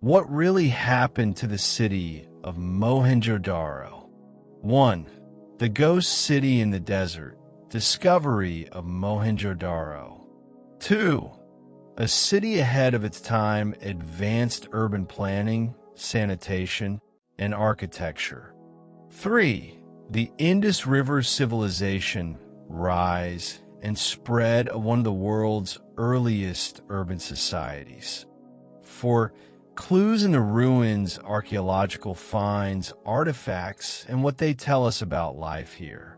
What really happened to the city of Mohenjo-Daro? 1. The ghost city in the desert. Discovery of Mohenjo-Daro. 2. A city ahead of its time, advanced urban planning, sanitation, and architecture. 3. The Indus River civilization, rise, and spread of one of the world's earliest urban societies. 4. Clues in the ruins, archaeological finds, artifacts, and what they tell us about life here.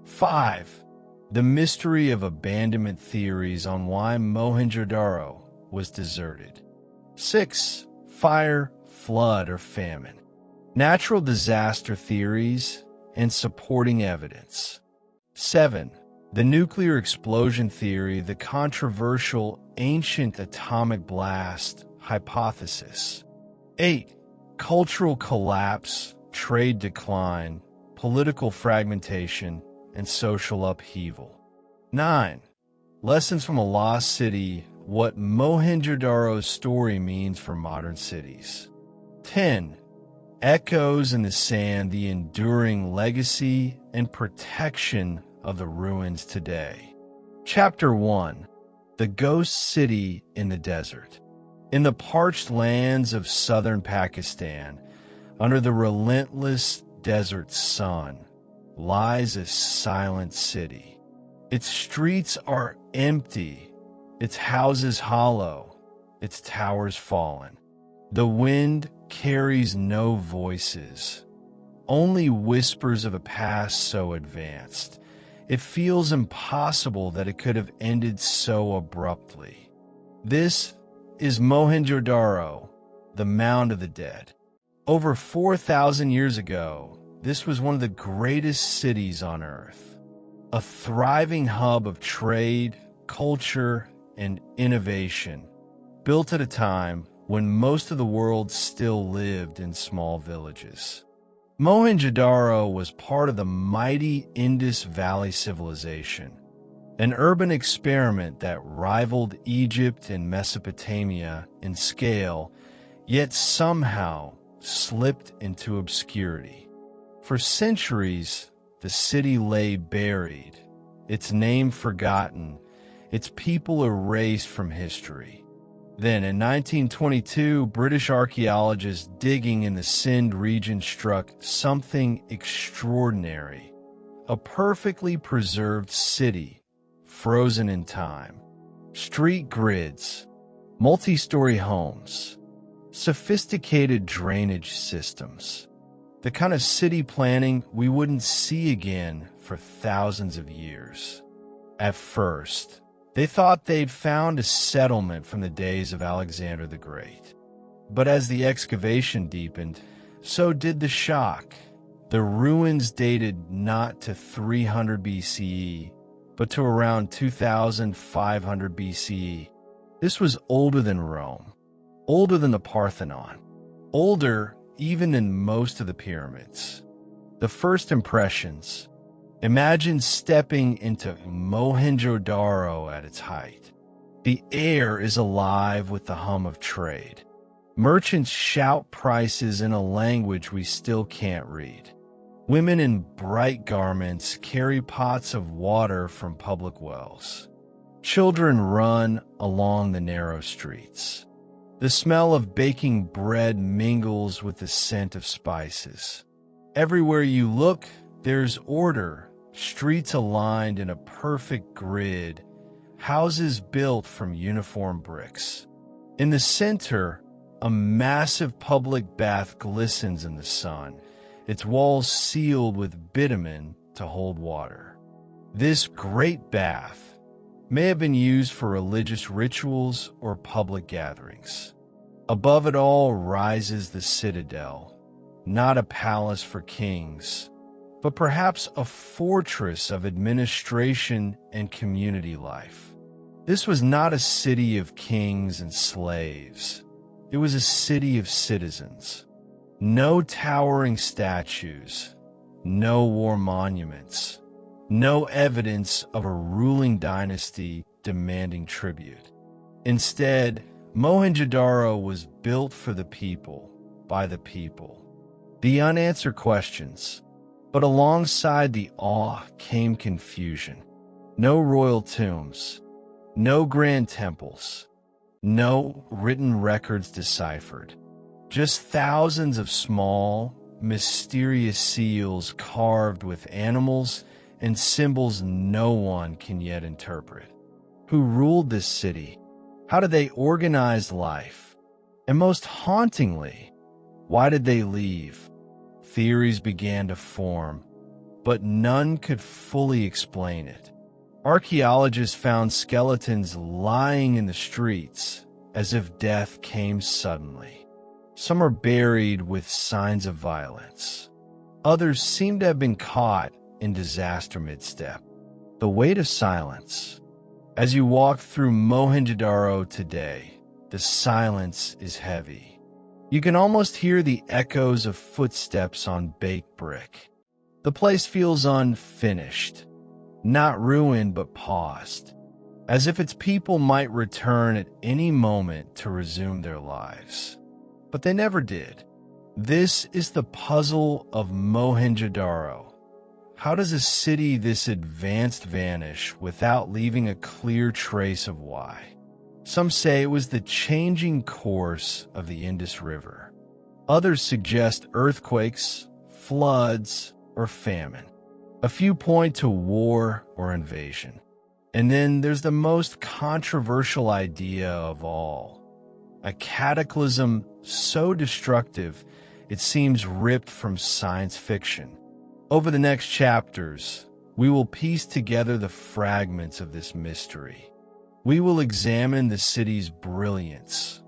5. The mystery of abandonment theories on why Mohenjo-Daro was deserted. 6. Fire, flood, or famine. Natural disaster theories and supporting evidence. 7. The nuclear explosion theory, the controversial ancient atomic blast hypothesis. 8. Cultural collapse, trade decline, political fragmentation, and social upheaval. 9. Lessons from a lost city, what Mohenjo-Daro's story means for modern cities. 10. Echoes in the sand, the enduring legacy and protection of the ruins today. Chapter 1. The Ghost City in the Desert. In the parched lands of southern Pakistan, under the relentless desert sun, lies a silent city. Its streets are empty, its houses hollow, its towers fallen. The wind carries no voices, only whispers of a past so advanced. It feels impossible that it could have ended so abruptly. This is Mohenjo-Daro, the Mound of the Dead. Over 4,000 years ago, this was one of the greatest cities on Earth, a thriving hub of trade, culture, and innovation, built at a time when most of the world still lived in small villages. Mohenjo-Daro was part of the mighty Indus Valley civilization, an urban experiment that rivaled Egypt and Mesopotamia in scale, yet somehow slipped into obscurity. For centuries, the city lay buried, its name forgotten, its people erased from history. Then, in 1922, British archaeologists digging in the Sindh region struck something extraordinary. A perfectly preserved city, frozen in time. Street grids, multi-story homes, sophisticated drainage systems. The kind of city planning we wouldn't see again for thousands of years. At first, they thought they'd found a settlement from the days of Alexander the Great. But as the excavation deepened, so did the shock. The ruins dated not to 300 BCE, but to around 2500 BCE. This was older than Rome, older than the Parthenon, older even than most of the pyramids. The first impressions. Imagine stepping into Mohenjo-Daro at its height. The air is alive with the hum of trade. Merchants shout prices in a language we still can't read. Women in bright garments carry pots of water from public wells. Children run along the narrow streets. The smell of baking bread mingles with the scent of spices. Everywhere you look, there's order, streets aligned in a perfect grid, houses built from uniform bricks. In the center, a massive public bath glistens in the sun, its walls sealed with bitumen to hold water. This great bath may have been used for religious rituals or public gatherings. Above it all rises the citadel, not a palace for kings, but perhaps a fortress of administration and community life. This was not a city of kings and slaves. It was a city of citizens. No towering statues, no war monuments, no evidence of a ruling dynasty demanding tribute. Instead, Mohenjo-Daro was built for the people, by the people. The unanswered questions. But alongside the awe came confusion. No royal tombs, no grand temples, no written records deciphered. Just thousands of small, mysterious seals carved with animals and symbols no one can yet interpret. Who ruled this city? How did they organize life? And most hauntingly, why did they leave? Theories began to form, but none could fully explain it. Archaeologists found skeletons lying in the streets as if death came suddenly. Some are buried with signs of violence. Others seem to have been caught in disaster mid-step. The weight of silence. As you walk through Mohenjo-Daro today, the silence is heavy. You can almost hear the echoes of footsteps on baked brick. The place feels unfinished, not ruined but paused, as if its people might return at any moment to resume their lives. But they never did. This is the puzzle of Mohenjo-Daro. How does a city this advanced vanish without leaving a clear trace of why? Some say it was the changing course of the Indus River. Others suggest earthquakes, floods, or famine. A few point to war or invasion. And then there's the most controversial idea of all. A cataclysm so destructive it seems ripped from science fiction. Over the next chapters, we will piece together the fragments of this mystery. We will examine the city's brilliance,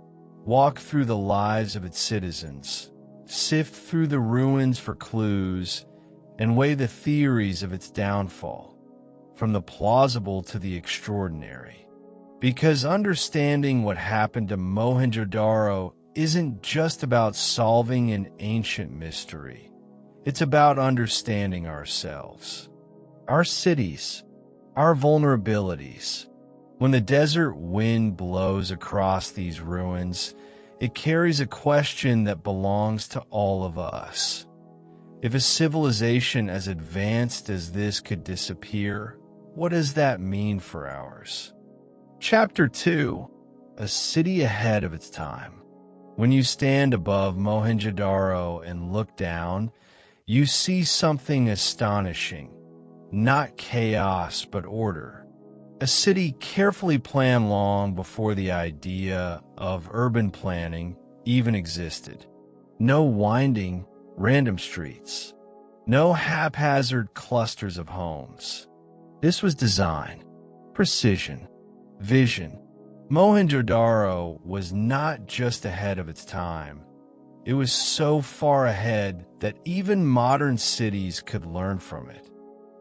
walk through the lives of its citizens, sift through the ruins for clues, and weigh the theories of its downfall, from the plausible to the extraordinary. Because understanding what happened to Mohenjo-Daro isn't just about solving an ancient mystery. It's about understanding ourselves, our cities, our vulnerabilities. When the desert wind blows across these ruins, it carries a question that belongs to all of us. If a civilization as advanced as this could disappear, what does that mean for ours? Chapter 2: A City Ahead of Its Time. When you stand above Mohenjo-Daro and look down, you see something astonishing. Not chaos, but order. A city carefully planned long before the idea of urban planning even existed. No winding, random streets. No haphazard clusters of homes. This was design, precision, vision. Mohenjo-Daro was not just ahead of its time. It was so far ahead that even modern cities could learn from it.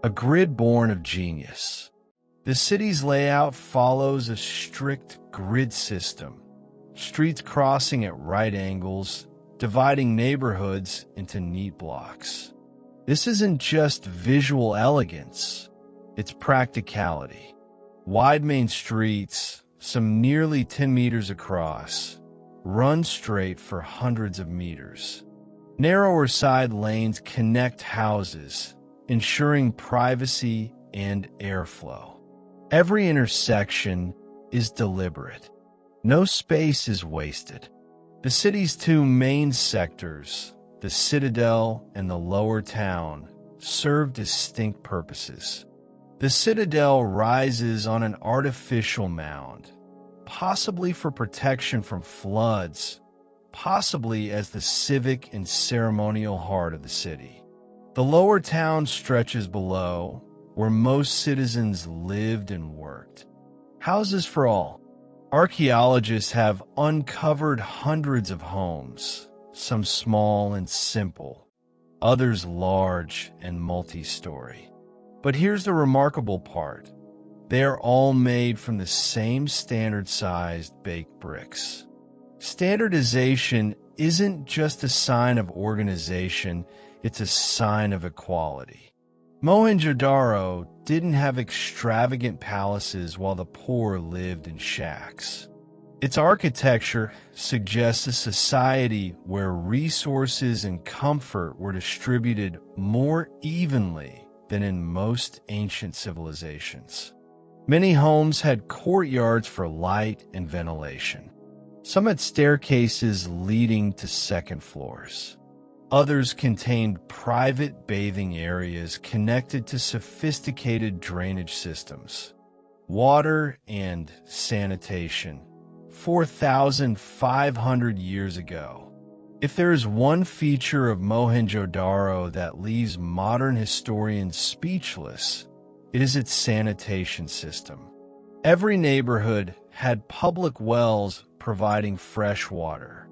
A grid born of genius. The city's layout follows a strict grid system, streets crossing at right angles, dividing neighborhoods into neat blocks. This isn't just visual elegance, it's practicality. Wide main streets, some nearly 10 meters across, run straight for hundreds of meters. Narrower side lanes connect houses, ensuring privacy and airflow. Every intersection is deliberate. No space is wasted. The city's two main sectors, the Citadel and the Lower Town, serve distinct purposes. The Citadel rises on an artificial mound, possibly for protection from floods, possibly as the civic and ceremonial heart of the city. The Lower Town stretches below, where most citizens lived and worked. Houses for all. Archaeologists have uncovered hundreds of homes, some small and simple, others large and multi-story. But here's the remarkable part. They are all made from the same standard-sized baked bricks. Standardization isn't just a sign of organization, it's a sign of equality. Mohenjo-Daro didn't have extravagant palaces while the poor lived in shacks. Its architecture suggests a society where resources and comfort were distributed more evenly than in most ancient civilizations. Many homes had courtyards for light and ventilation. Some had staircases leading to second floors. Others contained private bathing areas connected to sophisticated drainage systems. Water and sanitation. 4,500 years ago. If there is one feature of Mohenjo-Daro that leaves modern historians speechless, it is its sanitation system. Every neighborhood had public wells providing fresh water.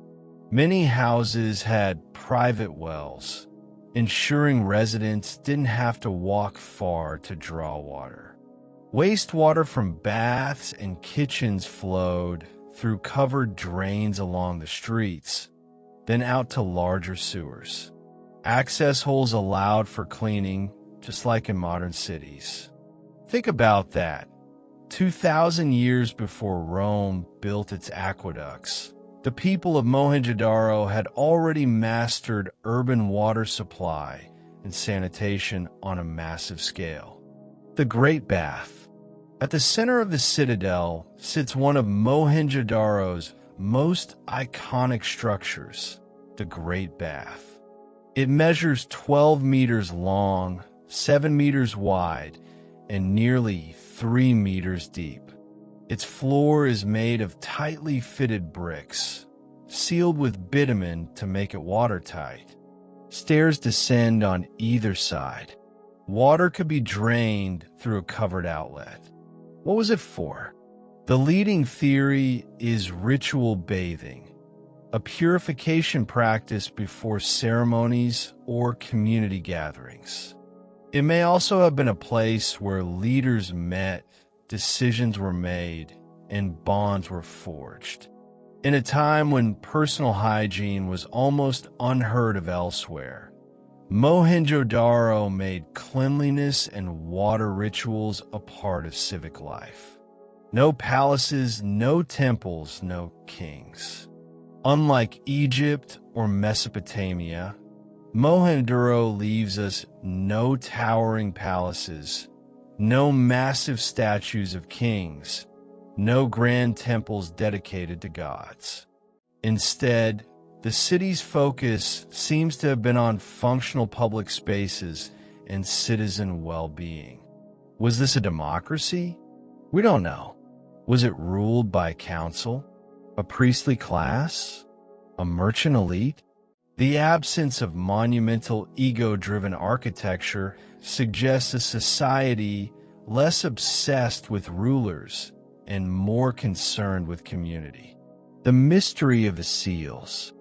Many houses had private wells, ensuring residents didn't have to walk far to draw water. Wastewater from baths and kitchens flowed through covered drains along the streets, then out to larger sewers. Access holes allowed for cleaning, just like in modern cities. Think about that. 2,000 years before Rome built its aqueducts, the people of Mohenjo-Daro had already mastered urban water supply and sanitation on a massive scale. The Great Bath. At the center of the citadel sits one of Mohenjo-Daro's most iconic structures, the Great Bath. It measures 12 meters long, 7 meters wide, and nearly 3 meters deep. Its floor is made of tightly fitted bricks, sealed with bitumen to make it watertight. Stairs descend on either side. Water could be drained through a covered outlet. What was it for? The leading theory is ritual bathing, a purification practice before ceremonies or community gatherings. It may also have been a place where leaders met, decisions were made, and bonds were forged. In a time when personal hygiene was almost unheard of elsewhere, Mohenjo-Daro made cleanliness and water rituals a part of civic life. No palaces, no temples, no kings. Unlike Egypt or Mesopotamia, Mohenjo-Daro leaves us no towering palaces, no massive statues of kings, no grand temples dedicated to gods. Instead, the city's focus seems to have been on functional public spaces and citizen well-being. Was this a democracy? We don't know. Was it ruled by a council, a priestly class, a merchant elite? The absence of monumental ego-driven architecture suggests a society less obsessed with rulers and more concerned with community. The mystery of the seals.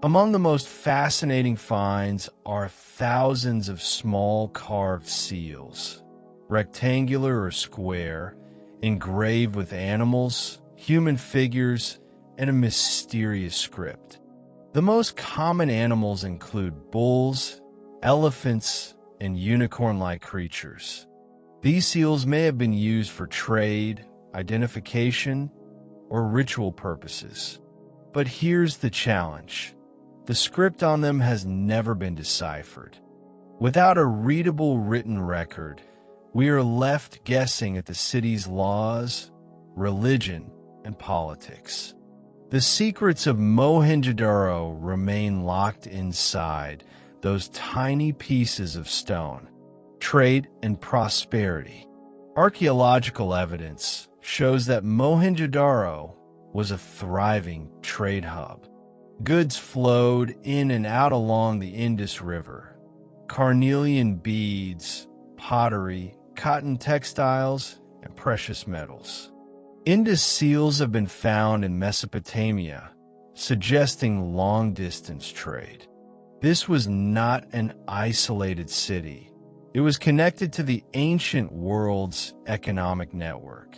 Among the most fascinating finds are thousands of small carved seals, rectangular or square, engraved with animals, human figures, and a mysterious script. The most common animals include bulls, elephants, and unicorn-like creatures. These seals may have been used for trade, identification, or ritual purposes. But here's the challenge. The script on them has never been deciphered. Without a readable written record, we are left guessing at the city's laws, religion, and politics. The secrets of Mohenjo-Daro remain locked inside those tiny pieces of stone. Trade and prosperity. Archaeological evidence shows that Mohenjo-Daro was a thriving trade hub. Goods flowed in and out along the Indus River. Carnelian beads, pottery, cotton textiles, and precious metals. Indus seals have been found in Mesopotamia, suggesting long-distance trade. This was not an isolated city. It was connected to the ancient world's economic network.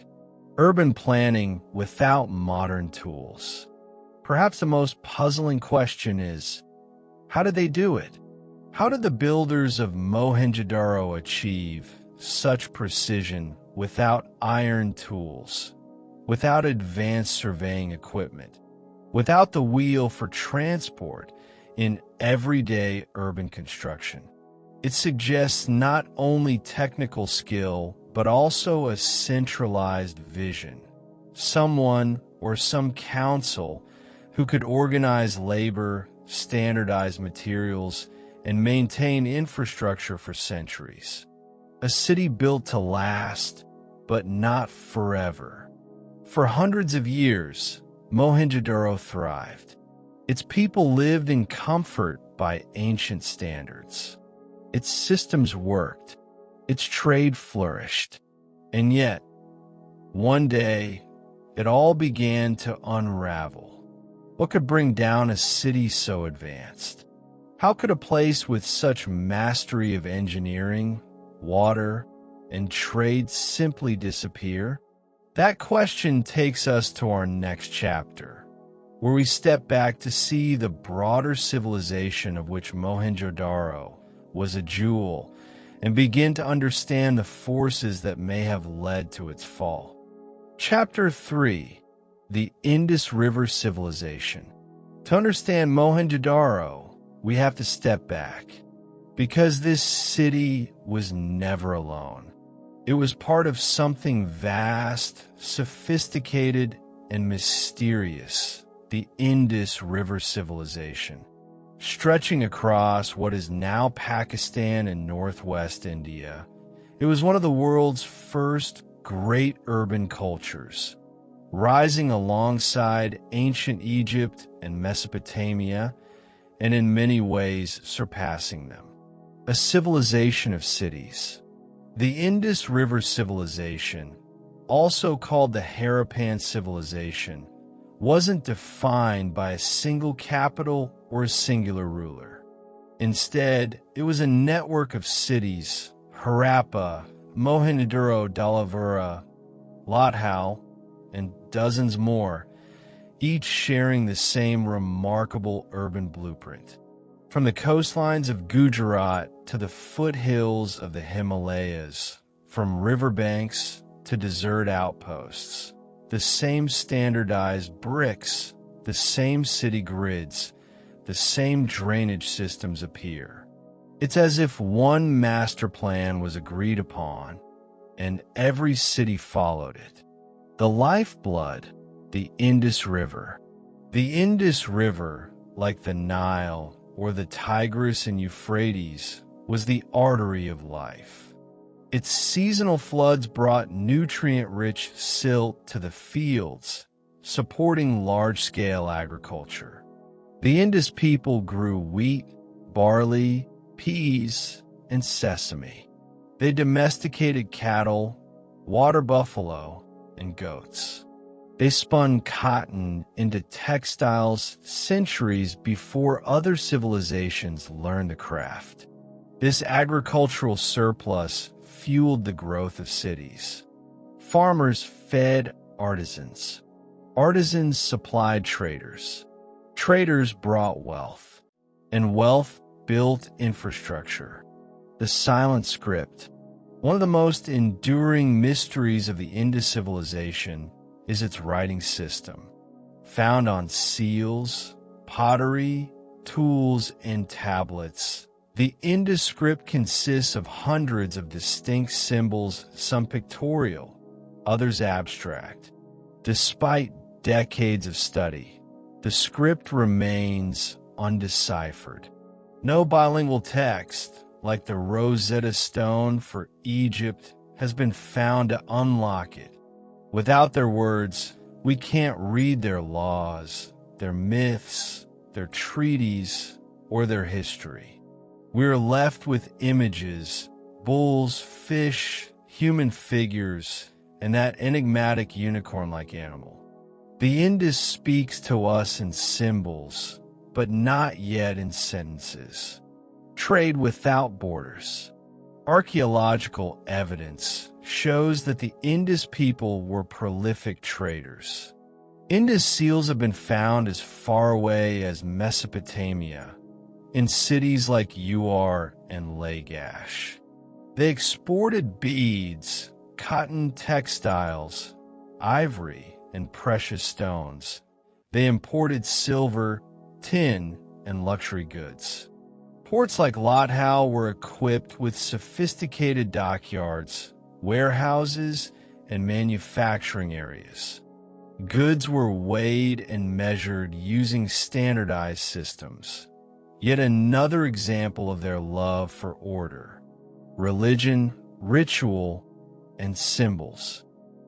Urban planning without modern tools. Perhaps the most puzzling question is, how did they do it? How did the builders of Mohenjo-Daro achieve such precision without iron tools, without advanced surveying equipment, without the wheel for transport in everyday urban construction. It suggests not only technical skill, but also a centralized vision. Someone or some council who could organize labor, standardize materials, and maintain infrastructure for centuries. A city built to last, but not forever. For hundreds of years, Mohenjo-daro thrived. Its people lived in comfort by ancient standards. Its systems worked. Its trade flourished. And yet, one day, it all began to unravel. What could bring down a city so advanced? How could a place with such mastery of engineering, water, and trade simply disappear? That question takes us to our next chapter, where we step back to see the broader civilization of which Mohenjo-daro was a jewel and begin to understand the forces that may have led to its fall. Chapter 3: The Indus River Civilization. To understand Mohenjo-daro, we have to step back, because this city was never alone. It was part of something vast, sophisticated, and mysterious, the Indus River Civilization. Stretching across what is now Pakistan and northwest India, it was one of the world's first great urban cultures, rising alongside ancient Egypt and Mesopotamia, and in many ways surpassing them. A civilization of cities. The Indus River Civilization, also called the Harappan Civilization, wasn't defined by a single capital or a singular ruler. Instead, it was a network of cities: Harappa, Mohenjo-daro, Dhalavira, Lothal, and dozens more, each sharing the same remarkable urban blueprint. From the coastlines of Gujarat to the foothills of the Himalayas, from riverbanks to desert outposts, the same standardized bricks, the same city grids, the same drainage systems appear. It's as if one master plan was agreed upon, and every city followed it. The lifeblood, the Indus River. The Indus River, like the Nile or the Tigris and Euphrates, was the artery of life. Its seasonal floods brought nutrient-rich silt to the fields, supporting large-scale agriculture. The Indus people grew wheat, barley, peas, and sesame. They domesticated cattle, water buffalo, and goats. They spun cotton into textiles centuries before other civilizations learned the craft. This agricultural surplus fueled the growth of cities. Farmers fed artisans. Artisans supplied traders. Traders brought wealth. And wealth built infrastructure. The silent script. One of the most enduring mysteries of the Indus civilization is its writing system, found on seals, pottery, tools, and tablets. The Indus script consists of hundreds of distinct symbols, some pictorial, others abstract. Despite decades of study, the script remains undeciphered. No bilingual text, like the Rosetta Stone for Egypt, has been found to unlock it. Without their words, we can't read their laws, their myths, their treaties, or their history. We're left with images, bulls, fish, human figures, and that enigmatic unicorn-like animal. The Indus speaks to us in symbols, but not yet in sentences. Trade without borders. Archaeological evidence shows that the Indus people were prolific traders. Indus seals have been found as far away as Mesopotamia, in cities like Ur and Lagash. They exported beads, cotton textiles, ivory and precious stones. They imported silver, tin, and luxury goods. Ports like Lod Howe were equipped with sophisticated dockyards, warehouses, and manufacturing areas. Goods were weighed and measured using standardized systems. Yet another example of their love for order, religion, ritual, and symbols.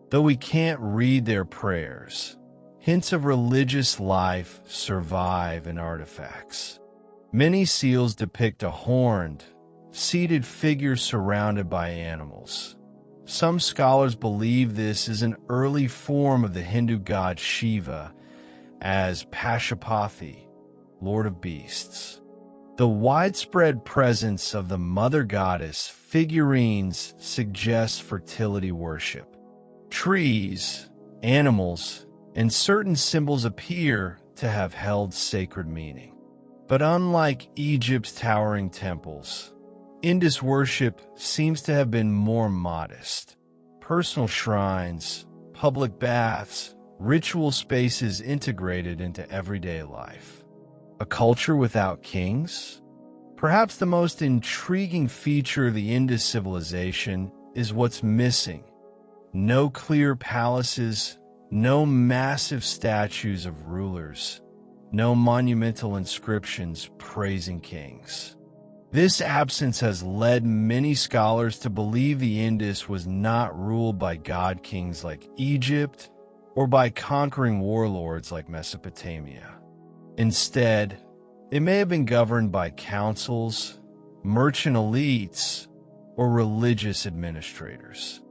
Though we can't read their prayers, hints of religious life survive in artifacts. Many seals depict a horned, seated figure surrounded by animals. Some scholars believe this is an early form of the Hindu god Shiva as Pashupati, Lord of Beasts. The widespread presence of the mother goddess figurines suggests fertility worship. Trees, animals, and certain symbols appear to have held sacred meaning. But unlike Egypt's towering temples, Indus worship seems to have been more modest. Personal shrines, public baths, ritual spaces integrated into everyday life. A culture without kings? Perhaps the most intriguing feature of the Indus civilization is what's missing. No clear palaces, no massive statues of rulers, no monumental inscriptions praising kings. This absence has led many scholars to believe the Indus was not ruled by god-kings like Egypt or by conquering warlords like Mesopotamia. Instead, it may have been governed by councils, merchant elites, or religious administrators.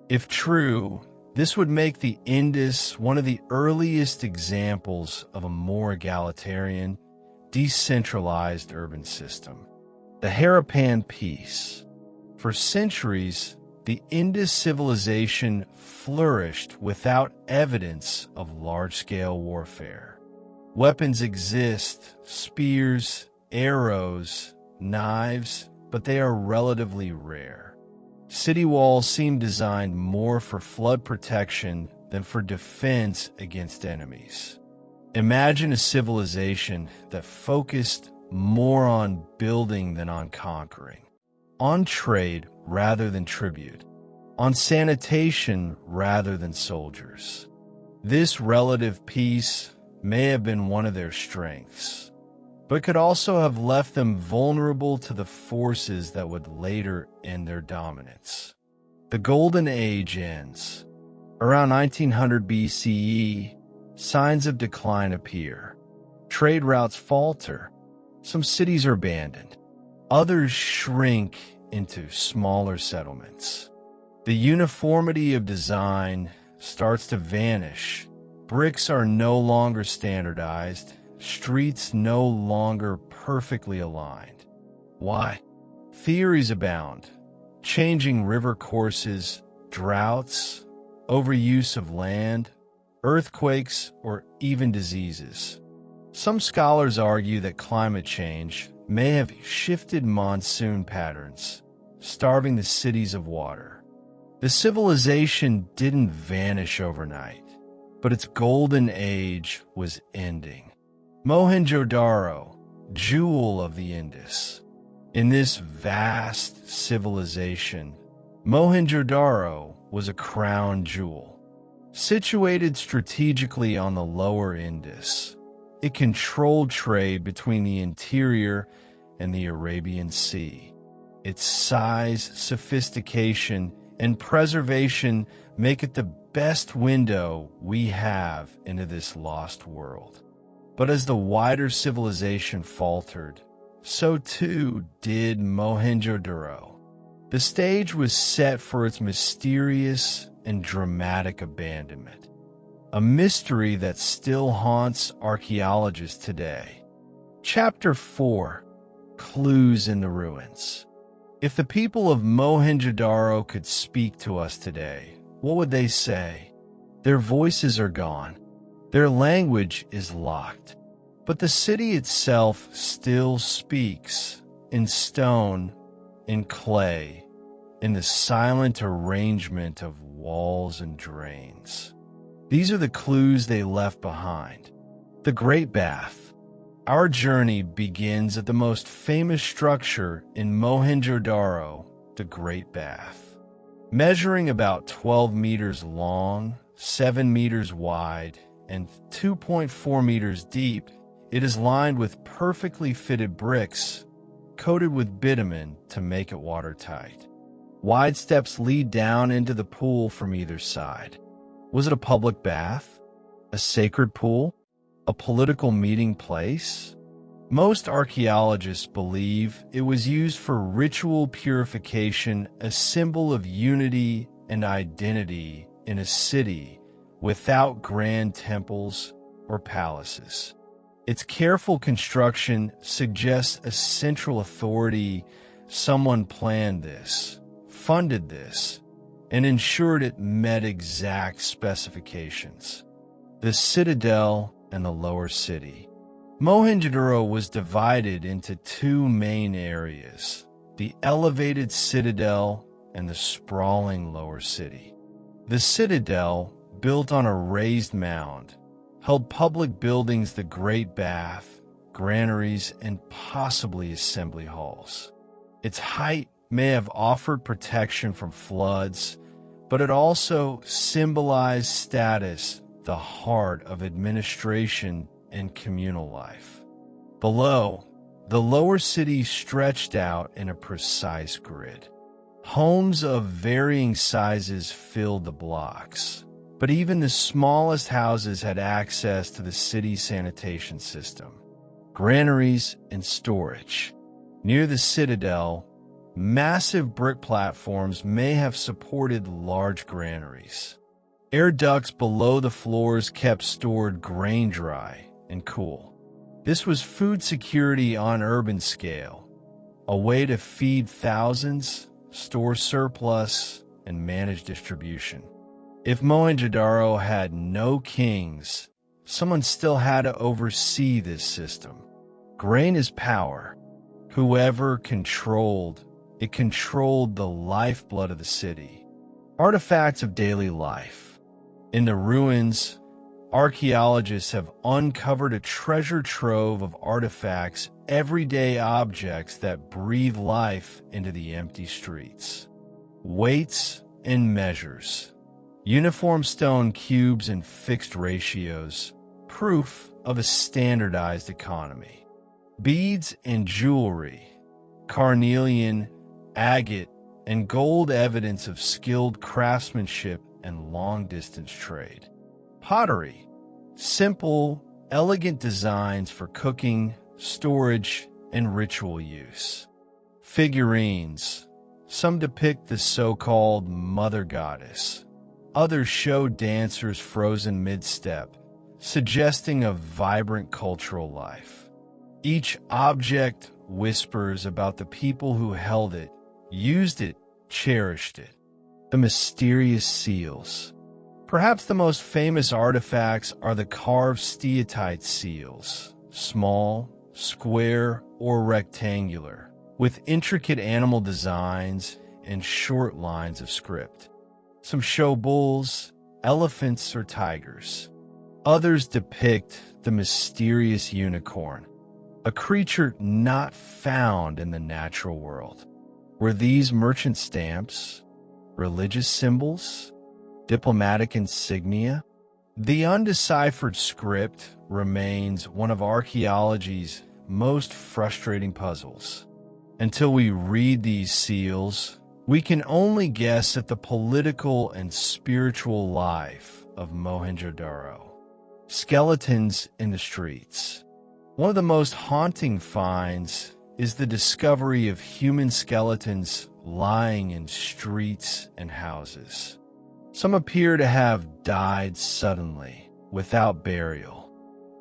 If true, this would make the Indus one of the earliest examples of a more egalitarian, decentralized urban system. The Harappan Peace. For centuries, the Indus civilization flourished without evidence of large-scale warfare. Weapons exist, spears, arrows, knives, but they are relatively rare. City walls seem designed more for flood protection than for defense against enemies. Imagine a civilization that focused more on building than on conquering, on trade rather than tribute, on sanitation rather than soldiers. This relative peace may have been one of their strengths, but could also have left them vulnerable to the forces that would later end their dominance. The Golden Age ends. Around 1900 BCE, signs of decline appear. Trade routes falter. Some cities are abandoned. Others shrink into smaller settlements. The uniformity of design starts to vanish. Bricks are no longer standardized. Streets no longer perfectly aligned. Why? Theories abound. Changing river courses, droughts, overuse of land, earthquakes, or even diseases. Some scholars argue that climate change may have shifted monsoon patterns, starving the cities of water. The civilization didn't vanish overnight, but its golden age was ending. Mohenjo-Daro, jewel of the Indus. In this vast civilization, Mohenjo-Daro was a crown jewel. Situated strategically on the lower Indus, it controlled trade between the interior and the Arabian Sea. Its size, sophistication, and preservation make it the best window we have into this lost world. But as the wider civilization faltered, so too did Mohenjo-Daro. The stage was set for its mysterious and dramatic abandonment, a mystery that still haunts archaeologists today. Chapter 4: Clues in the Ruins. If the people of Mohenjo-Daro could speak to us today, what would they say? Their voices are gone. Their language is locked. But the city itself still speaks, in stone, in clay, in the silent arrangement of walls and drains. These are the clues they left behind. The Great Bath. Our journey begins at the most famous structure in Mohenjo-Daro, the Great Bath. Measuring about 12 meters long, 7 meters wide, and 2.4 meters deep, it is lined with perfectly fitted bricks, coated with bitumen to make it watertight. Wide steps lead down into the pool from either side. Was it a public bath? A sacred pool? A political meeting place? Most archaeologists believe it was used for ritual purification, a symbol of unity and identity in a city without grand temples or palaces. Its careful construction suggests a central authority. Someone planned this, funded this, and ensured it met exact specifications. The citadel and the lower city. Mohenjo-Daro was divided into two main areas, the elevated citadel and the sprawling lower city. The citadel, built on a raised mound, held public buildings, the Great Bath, granaries, and possibly assembly halls. Its height may have offered protection from floods, but it also symbolized status, the heart of administration and communal life. Below, the lower city stretched out in a precise grid. Homes of varying sizes filled the blocks, but even the smallest houses had access to the city's sanitation system, granaries, and storage. Near the citadel, massive brick platforms may have supported large granaries. Air ducts below the floors kept stored grain dry and cool. This was food security on urban scale, a way to feed thousands, store surplus, and manage distribution. If Mohenjo-Daro had no kings, someone still had to oversee this system. Grain is power. Whoever controlled, it controlled the lifeblood of the city. Artifacts of daily life. In the ruins, archaeologists have uncovered a treasure trove of artifacts, everyday objects that breathe life into the empty streets. Weights and measures. Uniform stone cubes and fixed ratios, proof of a standardized economy. Beads and jewelry, carnelian, agate, and gold, evidence of skilled craftsmanship and long-distance trade. Pottery, simple, elegant designs for cooking, storage, and ritual use. Figurines, some depict the so-called mother goddess. Others show dancers frozen mid-step, suggesting a vibrant cultural life. Each object whispers about the people who held it, used it, cherished it. The mysterious seals. Perhaps the most famous artifacts are the carved steatite seals, small, square, or rectangular, with intricate animal designs and short lines of script. Some show bulls, elephants, or tigers. Others depict the mysterious unicorn, a creature not found in the natural world. Were these merchant stamps, religious symbols, diplomatic insignia? The undeciphered script remains one of archaeology's most frustrating puzzles. Until we read these seals, we can only guess at the political and spiritual life of Mohenjo-Daro. Skeletons in the streets. One of the most haunting finds is the discovery of human skeletons lying in streets and houses. Some appear to have died suddenly, without burial.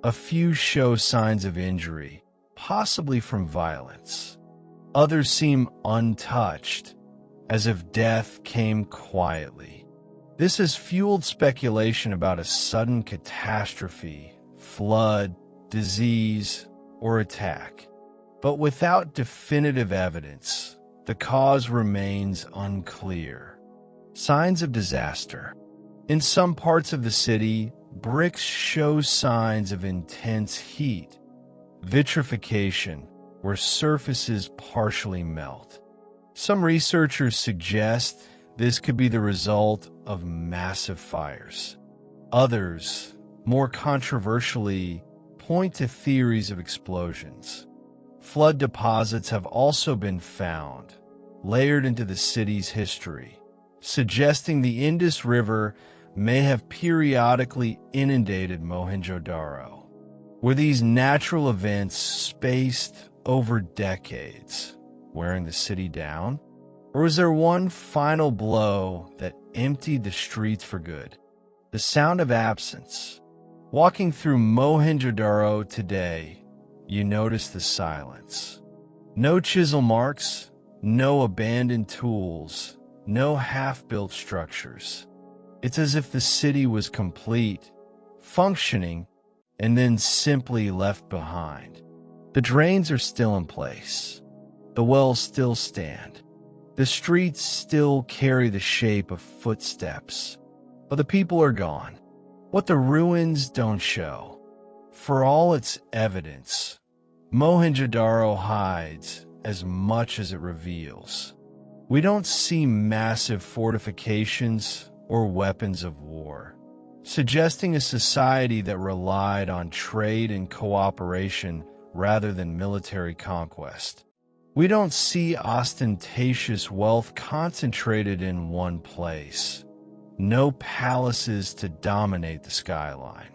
A few show signs of injury, possibly from violence. Others seem untouched, as if death came quietly. This has fueled speculation about a sudden catastrophe, flood, disease, or attack. But without definitive evidence, the cause remains unclear. Signs of disaster. In some parts of the city, bricks show signs of intense heat, vitrification, where surfaces partially melt. Some researchers suggest this could be the result of massive fires. Others, more controversially, point to theories of explosions. Flood deposits have also been found, layered into the city's history, suggesting the Indus River may have periodically inundated Mohenjo-Daro. Were these natural events spaced over decades, wearing the city down? Or was there one final blow that emptied the streets for good? The sound of absence. Walking through Mohenjo-Daro today, you notice the silence. No chisel marks, no abandoned tools, no half-built structures. It's as if the city was complete, functioning, and then simply left behind. The drains are still in place. The wells still stand. The streets still carry the shape of footsteps. But the people are gone. What the ruins don't show. For all its evidence, Mohenjo-Daro hides as much as it reveals. We don't see massive fortifications or weapons of war, suggesting a society that relied on trade and cooperation rather than military conquest. We don't see ostentatious wealth concentrated in one place. No palaces to dominate the skyline.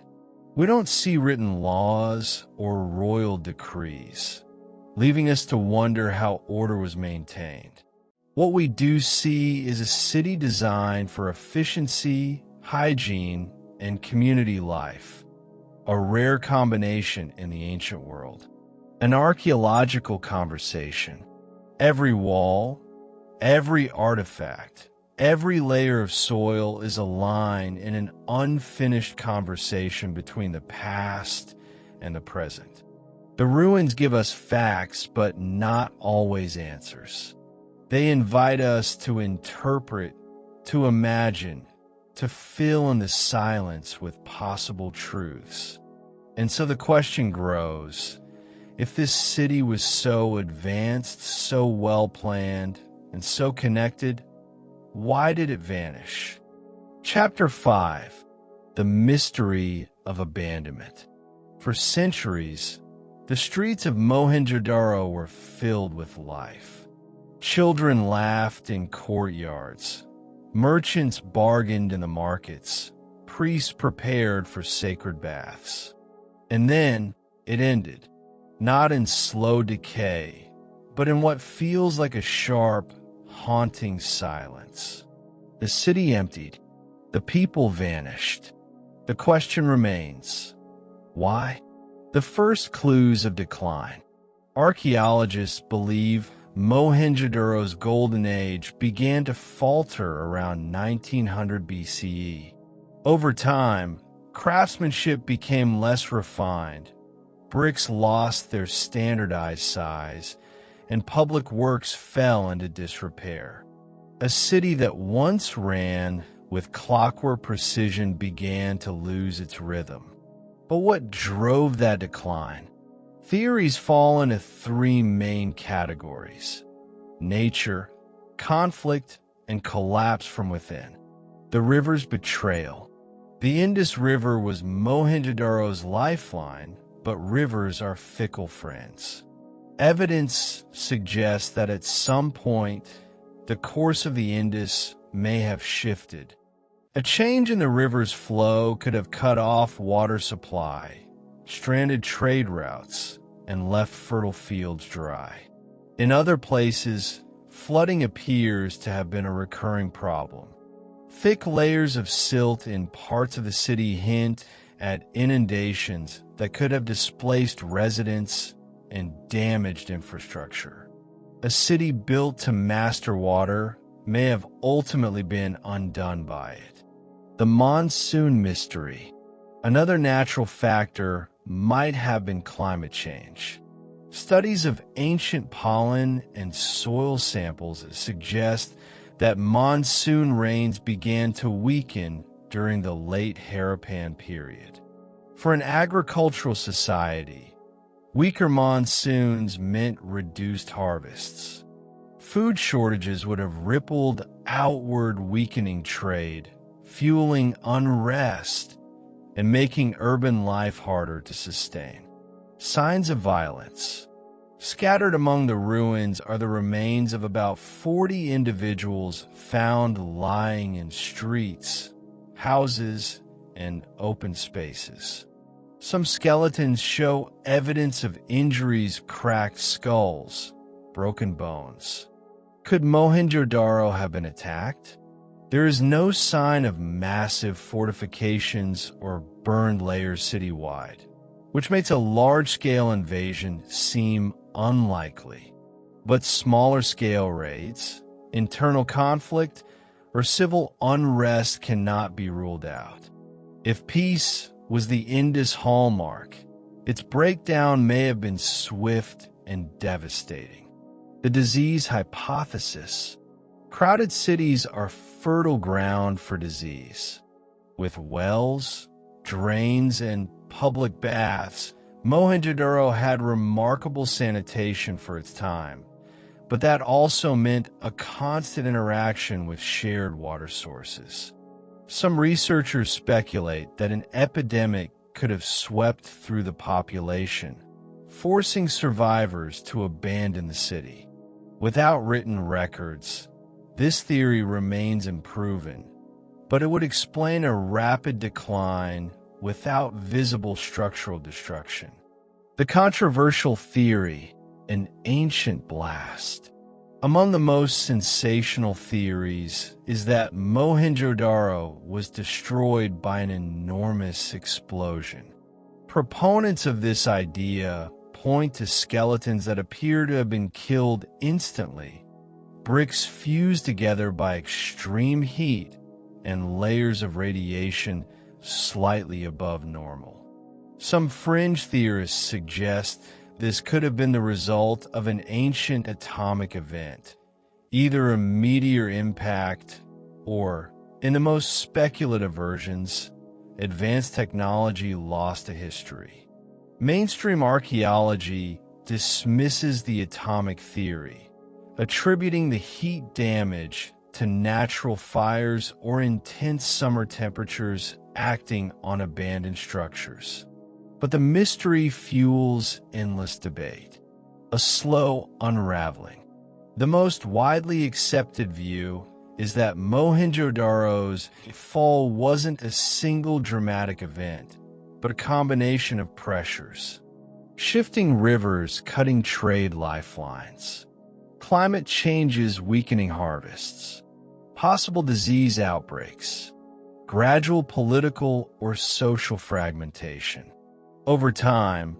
We don't see written laws or royal decrees, leaving us to wonder how order was maintained. What we do see is a city designed for efficiency, hygiene, and community life, a rare combination in the ancient world. An archaeological conversation. Every wall, every artifact, every layer of soil is a line in an unfinished conversation between the past and the present. The ruins give us facts, but not always answers. They invite us to interpret, to imagine, to fill in the silence with possible truths. And so the question grows, if this city was so advanced, so well-planned, and so connected, why did it vanish? Chapter 5. The Mystery of Abandonment. For centuries, the streets of Mohenjo-Daro were filled with life. Children laughed in courtyards. Merchants bargained in the markets. Priests prepared for sacred baths. And then it ended, not in slow decay, but in what feels like a sharp, haunting silence. The city emptied. The people vanished. The question remains, why? The first clues of decline. Archaeologists believe Mohenjo-Daro's golden age began to falter around 1900 BCE. Over time, craftsmanship became less refined. Bricks lost their standardized size, and public works fell into disrepair. A city that once ran with clockwork precision began to lose its rhythm. But what drove that decline? Theories fall into three main categories: nature, conflict, and collapse from within. The river's betrayal. The Indus River was Mohenjo-Daro's lifeline, but rivers are fickle friends. Evidence suggests that at some point, the course of the Indus may have shifted. A change in the river's flow could have cut off water supply, stranded trade routes, and left fertile fields dry. In other places, flooding appears to have been a recurring problem. Thick layers of silt in parts of the city hint at inundations that could have displaced residents and damaged infrastructure. A city built to master water may have ultimately been undone by it. The monsoon mystery. Another natural factor might have been climate change. Studies of ancient pollen and soil samples suggest that monsoon rains began to weaken during the late Harappan period. For an agricultural society, weaker monsoons meant reduced harvests. Food shortages would have rippled outward, weakening trade, fueling unrest, and making urban life harder to sustain. Signs of violence. Scattered among the ruins are the remains of about 40 individuals found lying in streets, houses, and open spaces. Some skeletons show evidence of injuries, cracked skulls, broken bones. Could Mohenjo-Daro have been attacked? There is no sign of massive fortifications or burned layers citywide, which makes a large-scale invasion seem unlikely. But smaller-scale raids, internal conflict, or civil unrest cannot be ruled out. If peace was the Indus hallmark, its breakdown may have been swift and devastating. The disease hypothesis. Crowded cities are fertile ground for disease. With wells, drains, and public baths, Mohenjo-Daro had remarkable sanitation for its time, but that also meant a constant interaction with shared water sources. Some researchers speculate that an epidemic could have swept through the population, forcing survivors to abandon the city. Without written records, this theory remains unproven, but it would explain a rapid decline without visible structural destruction. The controversial theory, an ancient blast. Among the most sensational theories is that Mohenjo-Daro was destroyed by an enormous explosion. Proponents of this idea point to skeletons that appear to have been killed instantly, bricks fused together by extreme heat, and layers of radiation slightly above normal. Some fringe theorists suggest this could have been the result of an ancient atomic event, either a meteor impact or, in the most speculative versions, advanced technology lost to history. Mainstream archaeology dismisses the atomic theory, attributing the heat damage to natural fires or intense summer temperatures acting on abandoned structures. But the mystery fuels endless debate, a slow unraveling. The most widely accepted view is that Mohenjo-Daro's fall wasn't a single dramatic event, but a combination of pressures. Shifting rivers cutting trade lifelines, climate changes weakening harvests, possible disease outbreaks, gradual political or social fragmentation. Over time,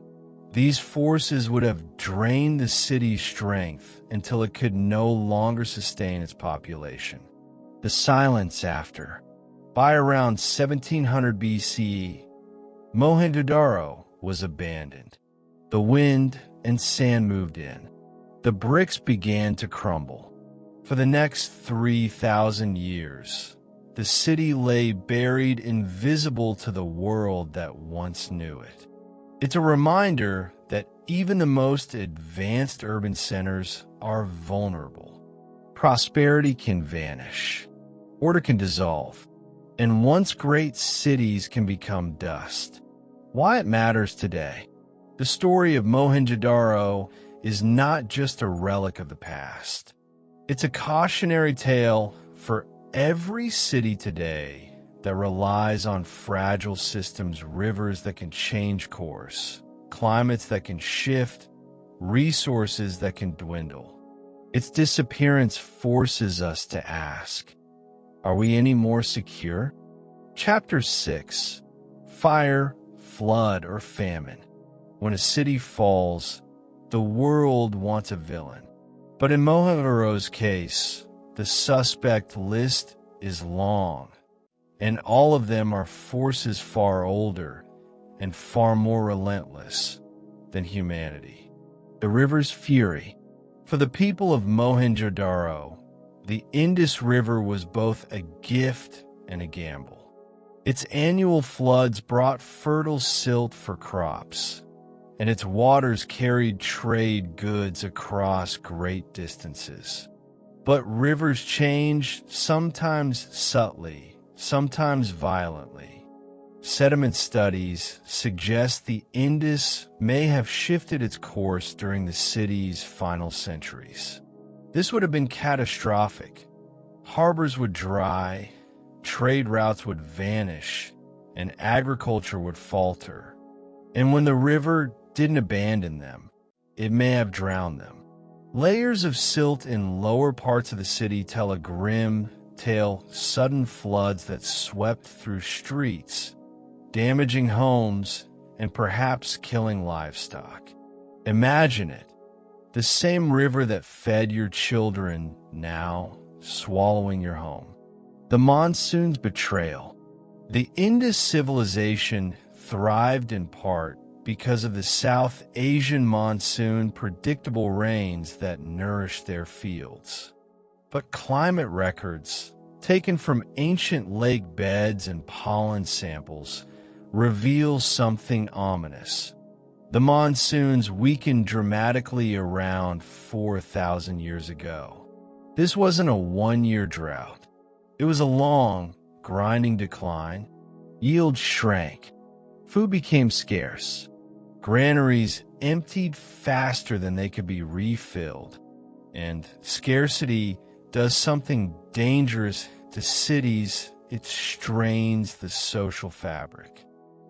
these forces would have drained the city's strength until it could no longer sustain its population. The silence after. By around 1700 BCE, Mohenjo-Daro was abandoned. The wind and sand moved in. The bricks began to crumble. For the next 3,000 years, the city lay buried, invisible to the world that once knew it. It's a reminder that even the most advanced urban centers are vulnerable. Prosperity can vanish, order can dissolve, and once great cities can become dust. Why it matters today. The story of Mohenjo-Daro is not just a relic of the past. It's a cautionary tale for every city today that relies on fragile systems, rivers that can change course, climates that can shift, resources that can dwindle. Its disappearance forces us to ask, are we any more secure? Chapter 6. Fire, Flood, or Famine. When a city falls, the world wants a villain. But in Mohenjo-Daro's case, the suspect list is long, and all of them are forces far older and far more relentless than humanity. The river's fury. For the people of Mohenjo-Daro, the Indus River was both a gift and a gamble. Its annual floods brought fertile silt for crops, and its waters carried trade goods across great distances. But rivers change, sometimes subtly, sometimes violently. Sediment studies suggest the Indus may have shifted its course during the city's final centuries. This would have been catastrophic. Harbors would dry, trade routes would vanish, and agriculture would falter. And when the river didn't abandon them, it may have drowned them. Layers of silt in lower parts of the city tell a grim tale, sudden floods that swept through streets, damaging homes and perhaps killing livestock. Imagine it, the same river that fed your children now swallowing your home. The monsoon's betrayal. The Indus civilization thrived in part because of the South Asian monsoon predictable rains that nourished their fields. But climate records, taken from ancient lake beds and pollen samples, reveal something ominous. The monsoons weakened dramatically around 4,000 years ago. This wasn't a one-year drought. It was a long, grinding decline. Yields shrank. Food became scarce. Granaries emptied faster than they could be refilled. And scarcity does something dangerous to cities. It strains the social fabric.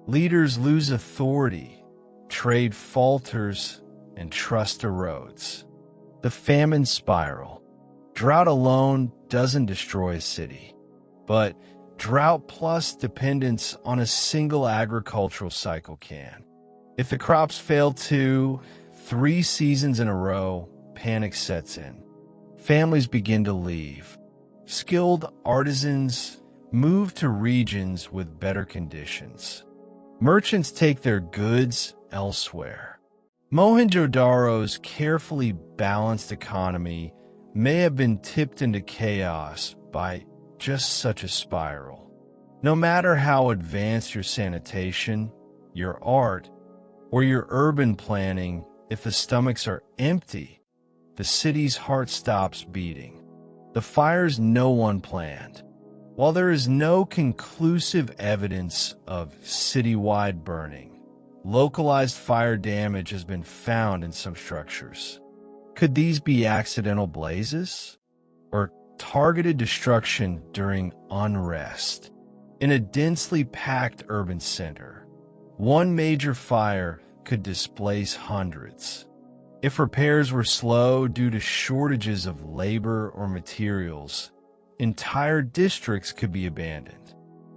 Leaders lose authority, trade falters, and trust erodes. The famine spiral. Drought alone doesn't destroy a city, but drought plus dependence on a single agricultural cycle can. If the crops fail 2-3 seasons in a row, panic sets in. Families begin to leave. Skilled artisans move to regions with better conditions. Merchants take their goods elsewhere. Mohenjo-Daro's carefully balanced economy may have been tipped into chaos by just such a spiral. No matter how advanced your sanitation, your art, or your urban planning, if the stomachs are empty, the city's heart stops beating. The fires no one planned. While there is no conclusive evidence of citywide burning, localized fire damage has been found in some structures. Could these be accidental blazes? Or targeted destruction during unrest? In a densely packed urban center, one major fire could displace hundreds. If repairs were slow due to shortages of labor or materials, entire districts could be abandoned.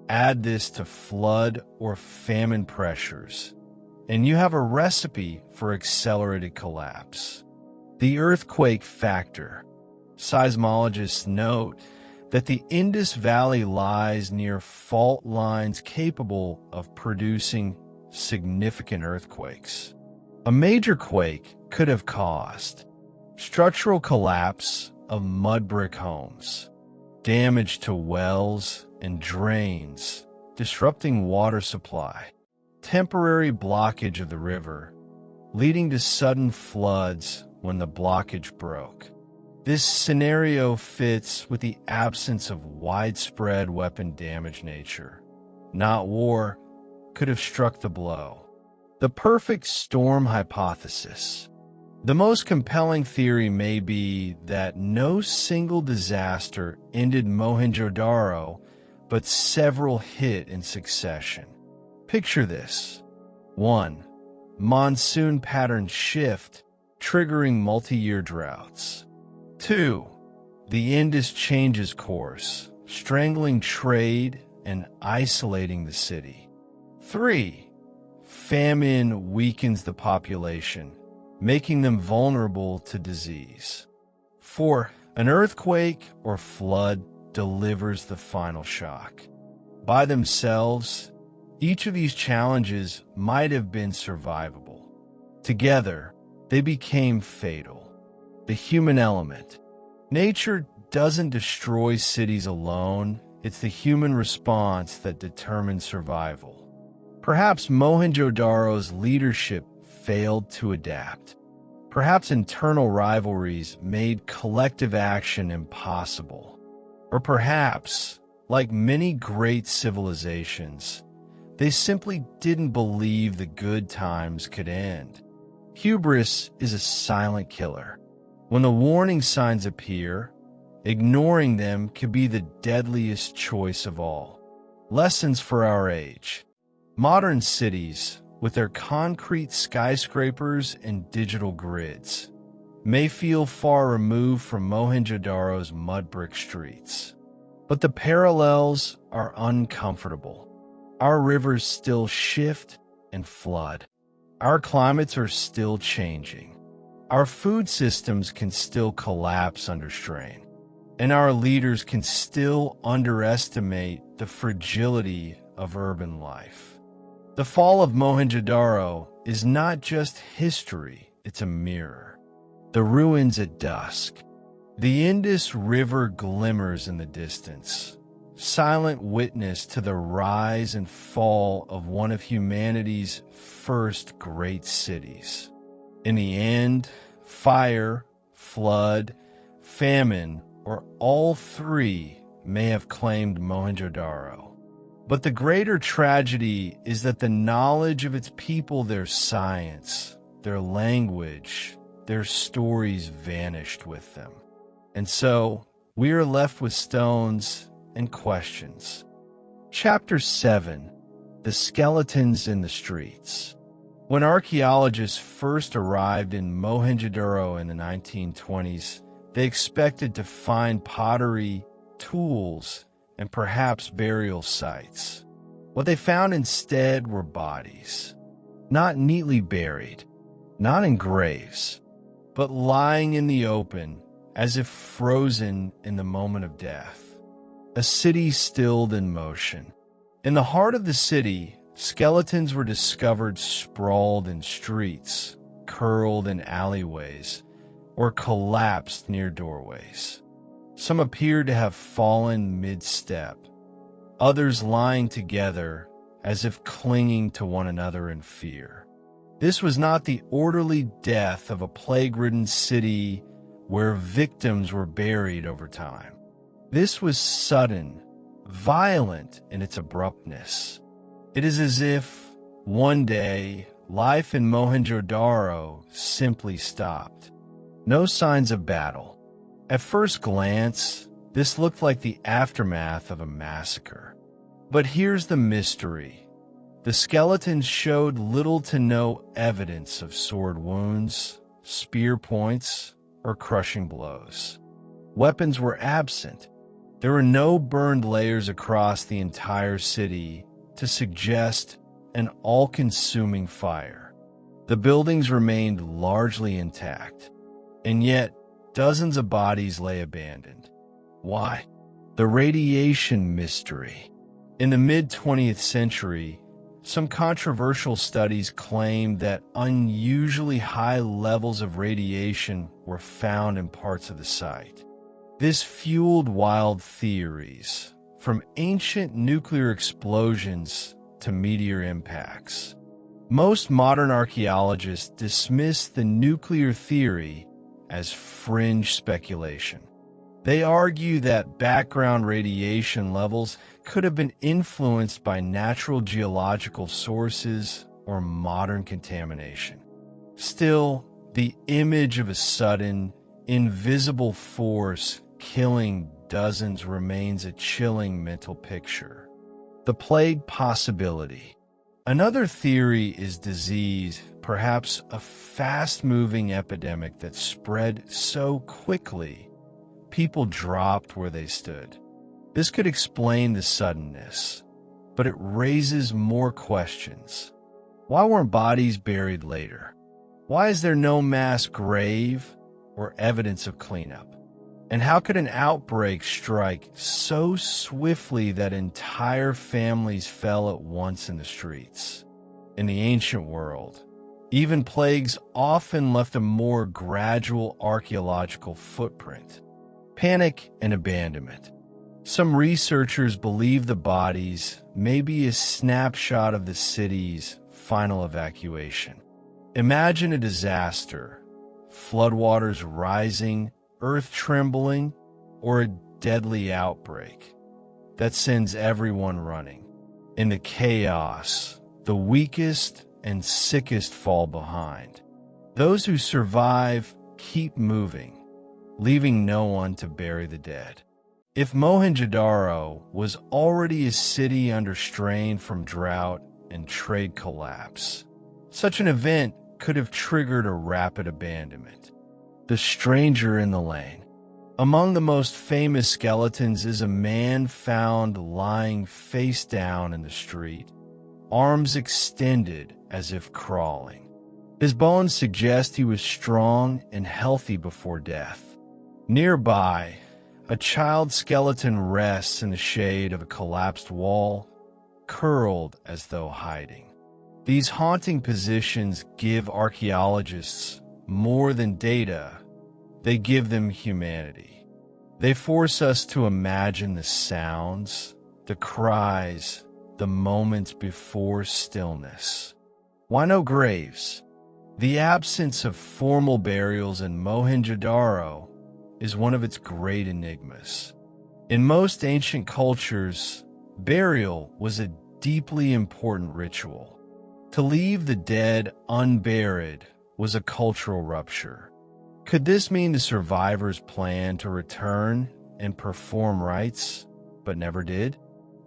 Add this to flood or famine pressures, and you have a recipe for accelerated collapse. The earthquake factor. Seismologists note that the Indus Valley lies near fault lines capable of producing significant earthquakes. A major quake could have caused structural collapse of mud brick homes, damage to wells and drains, disrupting water supply, temporary blockage of the river, leading to sudden floods when the blockage broke. This scenario fits with the absence of widespread weapon damage nature. Not war could have struck the blow. The perfect storm hypothesis. The most compelling theory may be that no single disaster ended Mohenjo-Daro, but several hit in succession. Picture this. 1. Monsoon pattern shift, triggering multi-year droughts. 2. The Indus changes course, strangling trade and isolating the city. 3. Famine weakens the population, making them vulnerable to disease. 4. An earthquake or flood delivers the final shock. By themselves, each of these challenges might have been survivable. Together, they became fatal. The human element. Nature doesn't destroy cities alone, it's the human response that determines survival. Perhaps Mohenjo-Daro's leadership failed to adapt. Perhaps internal rivalries made collective action impossible. Or perhaps, like many great civilizations, they simply didn't believe the good times could end. Hubris is a silent killer. When the warning signs appear, ignoring them could be the deadliest choice of all. Lessons for our age. Modern cities, with their concrete skyscrapers and digital grids, may feel far removed from Mohenjo-Daro's mud brick streets. But the parallels are uncomfortable. Our rivers still shift and flood. Our climates are still changing. Our food systems can still collapse under strain. And our leaders can still underestimate the fragility of urban life. The fall of Mohenjo-Daro is not just history, it's a mirror. The ruins at dusk. The Indus River glimmers in the distance, silent witness to the rise and fall of one of humanity's first great cities. In the end, fire, flood, famine, or all three may have claimed Mohenjo-Daro. But the greater tragedy is that the knowledge of its people, their science, their language, their stories vanished with them. And so, we are left with stones and questions. Chapter 7. The Skeletons in the Streets. When archaeologists first arrived in Mohenjo-Daro in the 1920s, they expected to find pottery, tools, and perhaps burial sites. What they found instead were bodies, not neatly buried, not in graves, but lying in the open, as if frozen in the moment of death. A city stilled in motion. In the heart of the city, skeletons were discovered sprawled in streets, curled in alleyways, or collapsed near doorways. Some appeared to have fallen mid-step, others lying together as if clinging to one another in fear. This was not the orderly death of a plague-ridden city where victims were buried over time. This was sudden, violent in its abruptness. It is as if, one day, life in Mohenjo-Daro simply stopped. No signs of battle. At first glance, this looked like the aftermath of a massacre. But here's the mystery. The skeletons showed little to no evidence of sword wounds, spear points, or crushing blows. Weapons were absent. There were no burned layers across the entire city to suggest an all-consuming fire. The buildings remained largely intact, and yet dozens of bodies lay abandoned. Why? The radiation mystery. In the mid-20th century, some controversial studies claimed that unusually high levels of radiation were found in parts of the site. This fueled wild theories, from ancient nuclear explosions to meteor impacts. Most modern archaeologists dismiss the nuclear theory as fringe speculation. They argue that background radiation levels could have been influenced by natural geological sources or modern contamination. Still, the image of a sudden, invisible force killing dozens remains a chilling mental picture. The plague possibility. Another theory is disease, perhaps a fast-moving epidemic that spread so quickly, people dropped where they stood. This could explain the suddenness, but it raises more questions. Why weren't bodies buried later? Why is there no mass grave or evidence of cleanup? And how could an outbreak strike so swiftly that entire families fell at once in the streets? In the ancient world, even plagues often left a more gradual archaeological footprint. Panic and abandonment. Some researchers believe the bodies may be a snapshot of the city's final evacuation. Imagine a disaster, floodwaters rising, earth trembling, or a deadly outbreak that sends everyone running. In the chaos, the weakest and sickest fall behind. Those who survive keep moving, leaving no one to bury the dead. If Mohenjo-Daro was already a city under strain from drought and trade collapse, such an event could have triggered a rapid abandonment. The stranger in the lane. Among the most famous skeletons is a man found lying face down in the street, arms extended as if crawling. His bones suggest he was strong and healthy before death. Nearby, a child skeleton rests in the shade of a collapsed wall, curled as though hiding. These haunting positions give archaeologists more than data. They give them humanity. They force us to imagine the sounds, the cries, the moments before stillness. Why no graves? The absence of formal burials in Mohenjo-Daro is one of its great enigmas. In most ancient cultures, burial was a deeply important ritual. To leave the dead unburied was a cultural rupture. Could this mean the survivors planned to return and perform rites, but never did?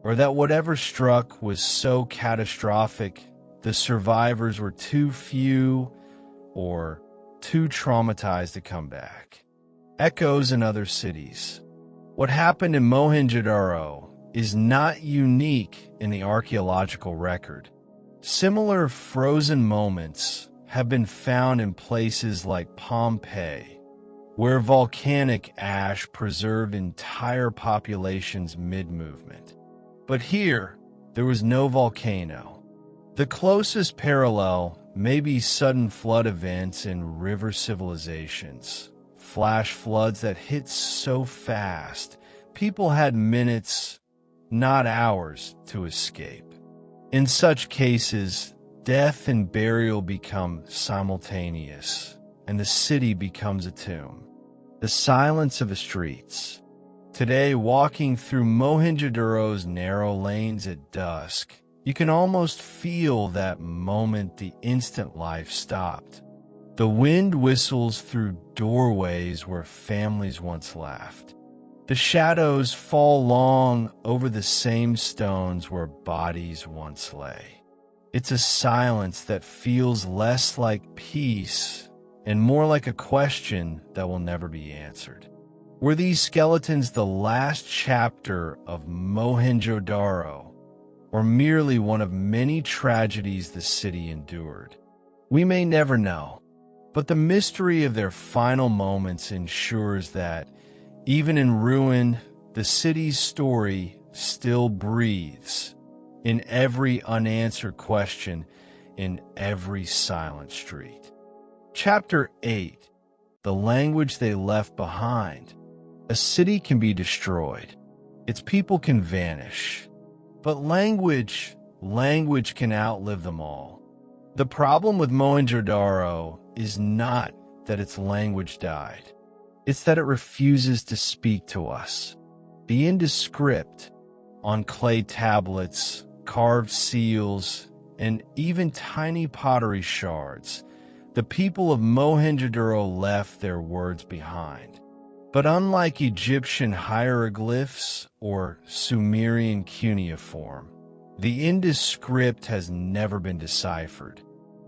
Or that whatever struck was so catastrophic, the survivors were too few or too traumatized to come back? Echoes in other cities. What happened in Mohenjo-Daro is not unique in the archaeological record. Similar frozen moments have been found in places like Pompeii, where volcanic ash preserved entire populations mid-movement. But here, there was no volcano. The closest parallel may be sudden flood events in river civilizations. Flash floods that hit so fast, people had minutes, not hours, to escape. In such cases, death and burial become simultaneous, and the city becomes a tomb. The silence of the streets. Today, walking through Mohenjo-Daro's narrow lanes at dusk, you can almost feel that moment the instant life stopped. The wind whistles through doorways where families once laughed. The shadows fall long over the same stones where bodies once lay. It's a silence that feels less like peace and more like a question that will never be answered. Were these skeletons the last chapter of Mohenjo-Daro, or merely one of many tragedies the city endured? We may never know. But the mystery of their final moments ensures that, even in ruin, the city's story still breathes in every unanswered question, in every silent street. Chapter 8. The language they left behind. A city can be destroyed. Its people can vanish. But language can outlive them all. The problem with Mohenjo-Daro is not that its language died. It's that it refuses to speak to us. The Indus on clay tablets, carved seals, and even tiny pottery shards, the people of Mohenjo-Daro left their words behind. But unlike Egyptian hieroglyphs or Sumerian cuneiform, the Indus script has never been deciphered.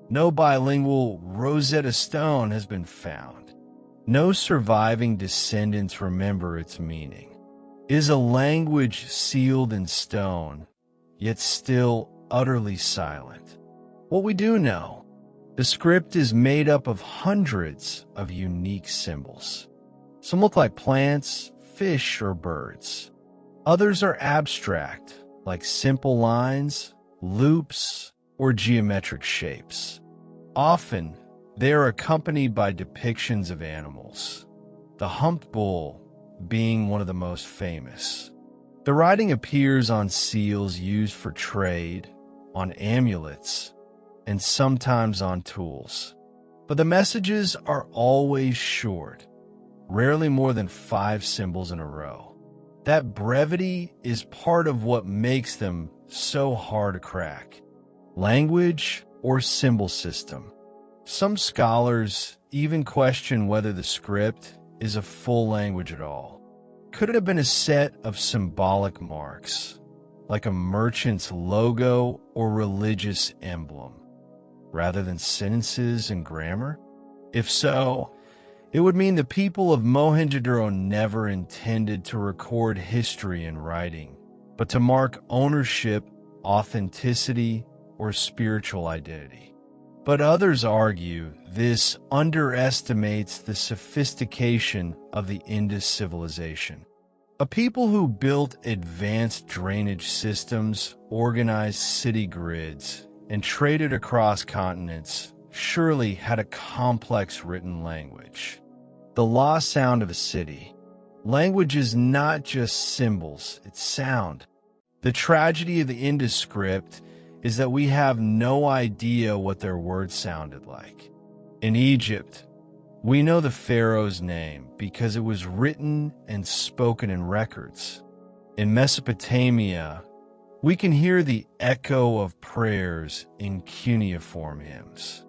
No bilingual Rosetta Stone has been found. No surviving descendants remember its meaning. It is a language sealed in stone, yet still utterly silent. What we do know, the script is made up of hundreds of unique symbols. Some look like plants, fish, or birds. Others are abstract, like simple lines, loops, or geometric shapes. Often, they are accompanied by depictions of animals, the humped bull being one of the most famous. The writing appears on seals used for trade, on amulets, and sometimes on tools. But the messages are always short, rarely more than 5 symbols in a row. That brevity is part of what makes them so hard to crack. Language or symbol system. Some scholars even question whether the script is a full language at all. Could it have been a set of symbolic marks, like a merchant's logo or religious emblem, rather than sentences and grammar? If so, it would mean the people of Mohenjo-daro never intended to record history in writing, but to mark ownership, authenticity, or spiritual identity. But others argue this underestimates the sophistication of the Indus civilization. A people who built advanced drainage systems, organized city grids, and traded across continents surely had a complex written language. The lost sound of a city. Language is not just symbols, it's sound. The tragedy of the Indus script is that we have no idea what their words sounded like. In Egypt, we know the pharaoh's name because it was written and spoken in records. In Mesopotamia, we can hear the echo of prayers in cuneiform hymns.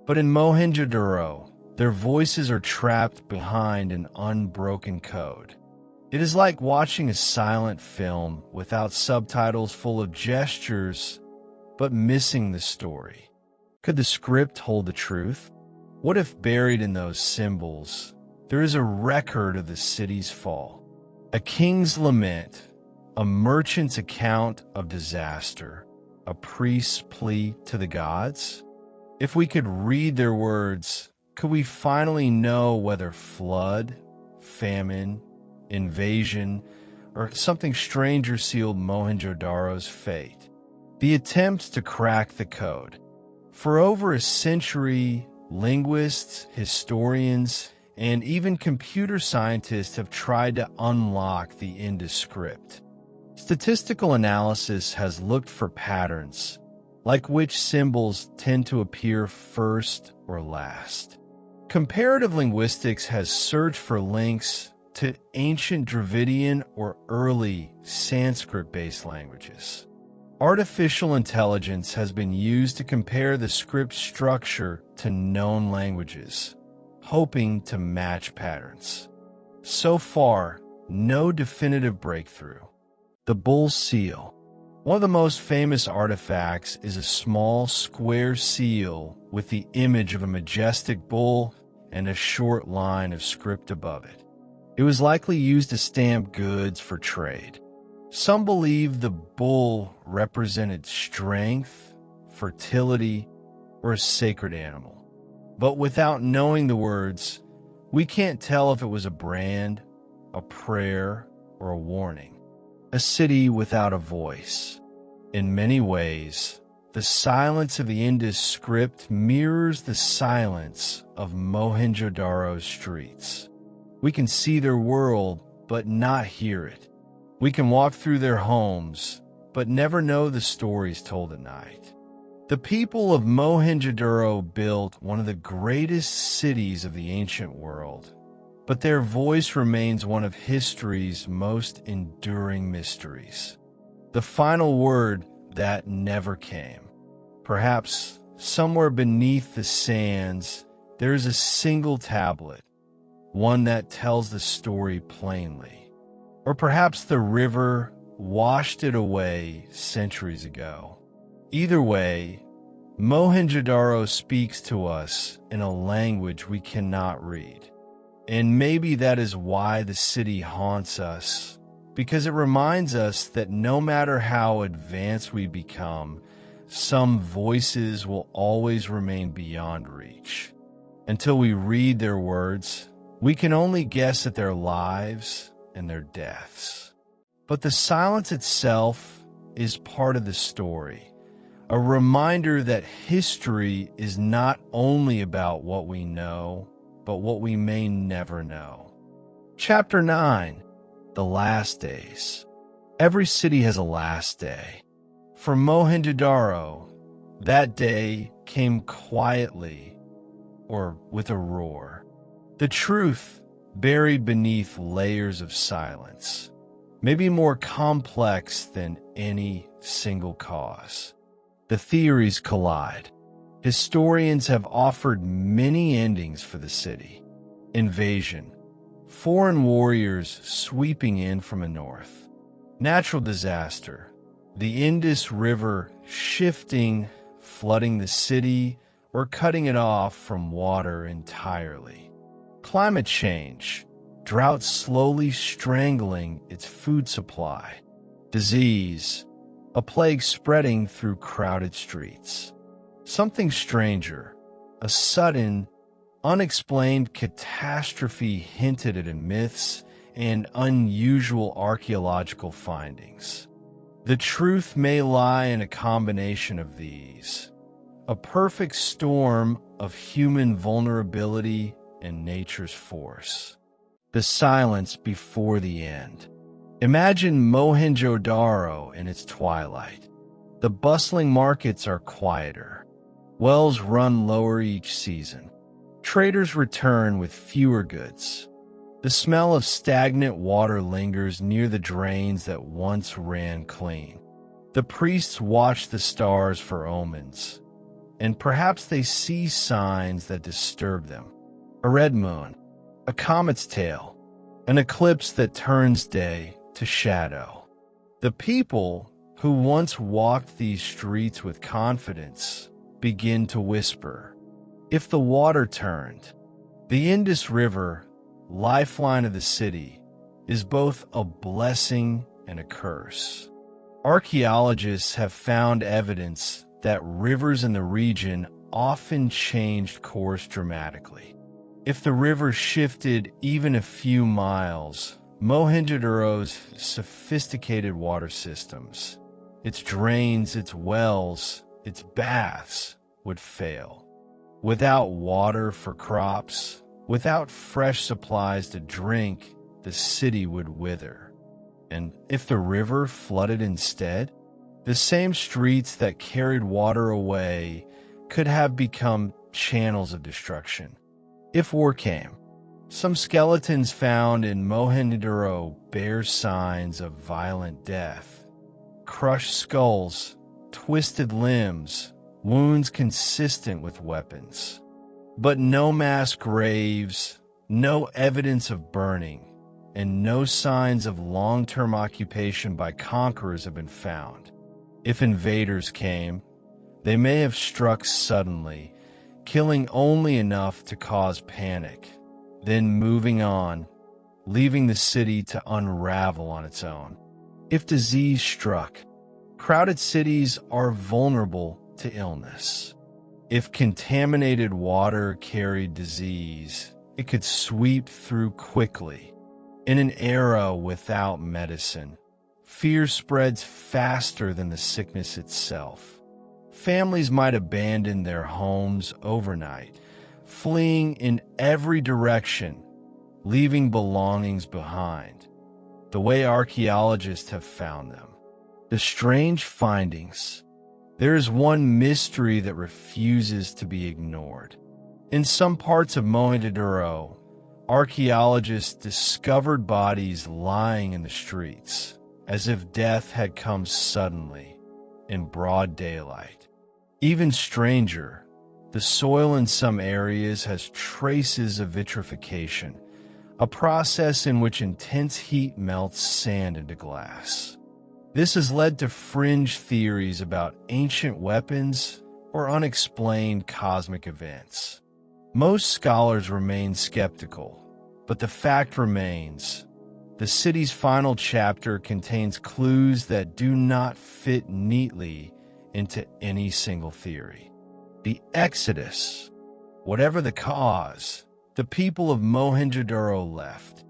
But in Mohenjo-daro, their voices are trapped behind an unbroken code. It is like watching a silent film without subtitles, full of gestures, but missing the story. Could the script hold the truth? What if buried in those symbols, there is a record of the city's fall? A king's lament, a merchant's account of disaster, a priest's plea to the gods? If we could read their words, could we finally know whether flood, famine, invasion, or something stranger sealed Mohenjo-daro's fate? The attempts to crack the code. For over a century, linguists, historians, and even computer scientists have tried to unlock the Indus script. Statistical analysis has looked for patterns, like which symbols tend to appear first or last. Comparative linguistics has searched for links to ancient Dravidian or early Sanskrit-based languages. Artificial intelligence has been used to compare the script structure to known languages, hoping to match patterns. So far, no definitive breakthrough. The Bull Seal. One of the most famous artifacts is a small square seal with the image of a majestic bull and a short line of script above it. It was likely used to stamp goods for trade. Some believe the bull represented strength, fertility, or a sacred animal. But without knowing the words, we can't tell if it was a brand, a prayer, or a warning. A city without a voice. In many ways, the silence of the Indus script mirrors the silence of Mohenjo-daro's streets. We can see their world, but not hear it. We can walk through their homes, but never know the stories told at night. The people of Mohenjo-daro built one of the greatest cities of the ancient world, but their voice remains one of history's most enduring mysteries. The final word that never came. Perhaps somewhere beneath the sands, there is a single tablet, one that tells the story plainly. Or perhaps the river washed it away centuries ago. Either way, Mohenjo-daro speaks to us in a language we cannot read. And maybe that is why the city haunts us, because it reminds us that no matter how advanced we become, some voices will always remain beyond reach. Until we read their words, we can only guess at their lives and their deaths. But the silence itself is part of the story, a reminder that history is not only about what we know, but what we may never know. Chapter 9. The Last Days. Every city has a last day. For Mohenjo-Daro, that day came quietly or with a roar. The truth buried beneath layers of silence, maybe more complex than any single cause. The theories collide. Historians have offered many endings for the city. Invasion, foreign warriors sweeping in from the north. Natural disaster, the Indus River shifting, flooding the city, or cutting it off from water entirely. Climate change, drought slowly strangling its food supply. Disease, a plague spreading through crowded streets. Something stranger, a sudden, unexplained catastrophe hinted at in myths and unusual archaeological findings. The truth may lie in a combination of these, a perfect storm of human vulnerability and nature's force. The silence before the end. Imagine Mohenjo-Daro in its twilight. The bustling markets are quieter. Wells run lower each season. Traders return with fewer goods. The smell of stagnant water lingers near the drains that once ran clean. The priests watch the stars for omens, and perhaps they see signs that disturb them. A red moon, a comet's tail, an eclipse that turns day to shadow. The people who once walked these streets with confidence begin to whisper. If the water turned, the Indus River, lifeline of the city, is both a blessing and a curse. Archaeologists have found evidence that rivers in the region often changed course dramatically. If the river shifted even a few miles, Mohenjo-Daro's sophisticated water systems, its drains, its wells, its baths, would fail. Without water for crops, without fresh supplies to drink, the city would wither. And if the river flooded instead, the same streets that carried water away could have become channels of destruction. If war came, some skeletons found in Mohenjo-Daro bear signs of violent death. Crushed skulls, twisted limbs, wounds consistent with weapons. But no mass graves, no evidence of burning, and no signs of long-term occupation by conquerors have been found. If invaders came, they may have struck suddenly, killing only enough to cause panic, then moving on, leaving the city to unravel on its own. If disease struck, crowded cities are vulnerable to illness. If contaminated water carried disease, it could sweep through quickly. In an era without medicine, fear spreads faster than the sickness itself. Families might abandon their homes overnight, fleeing in every direction, leaving belongings behind, the way archaeologists have found them. The strange findings. There is one mystery that refuses to be ignored. In some parts of Mohenjo-Daro, archaeologists discovered bodies lying in the streets, as if death had come suddenly, in broad daylight. Even stranger, the soil in some areas has traces of vitrification, a process in which intense heat melts sand into glass. This has led to fringe theories about ancient weapons or unexplained cosmic events. Most scholars remain skeptical, but the fact remains. The city's final chapter contains clues that do not fit neatly into any single theory. The Exodus. Whatever the cause, the people of Mohenjo-Daro left.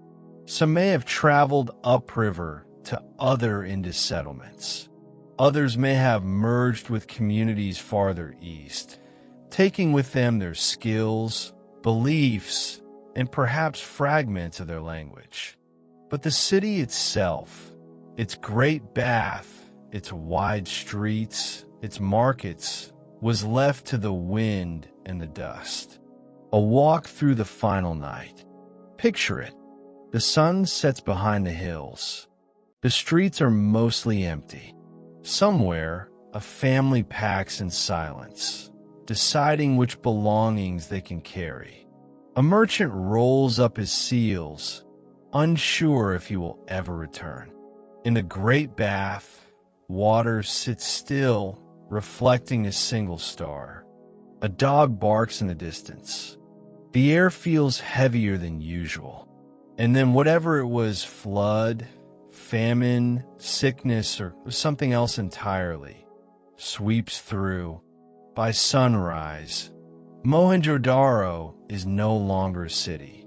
Some may have traveled upriver to other Indus settlements. Others may have merged with communities farther east, taking with them their skills, beliefs, and perhaps fragments of their language. But the city itself, Its great bath, its wide streets, its markets, was left to the wind and the dust. A walk through the final night. Picture it. The sun sets behind the hills. The streets are mostly empty. Somewhere, a family packs in silence, deciding which belongings they can carry. A merchant rolls up his seals, unsure if he will ever return. In the great bath, water sits still, reflecting a single star. A dog barks in the distance. The air feels heavier than usual. And then whatever it was, flood, famine, sickness, or something else entirely, sweeps through. By sunrise, Mohenjo-Daro is no longer a city.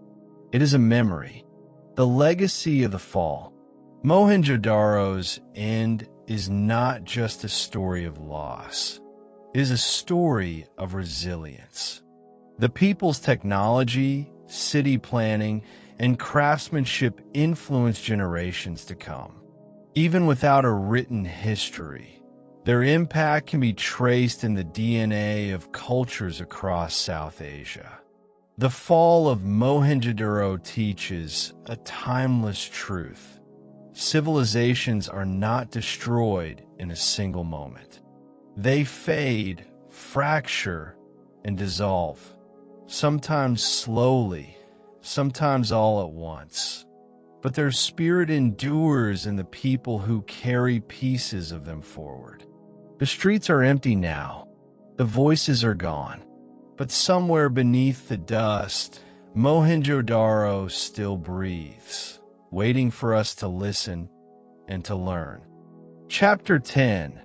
It is a memory, the legacy of the fall. Mohenjo-Daro's end is not just a story of loss. It is a story of resilience. The people's technology, city planning, and craftsmanship influence generations to come. Even without a written history, their impact can be traced in the DNA of cultures across South Asia. The fall of Mohenjo-Daro teaches a timeless truth. Civilizations are not destroyed in a single moment. They fade, fracture, and dissolve, sometimes slowly, sometimes all at once. But their spirit endures in the people who carry pieces of them forward. The streets are empty now. The voices are gone. But somewhere beneath the dust, Mohenjo-Daro still breathes, waiting for us to listen and to learn. Chapter 10: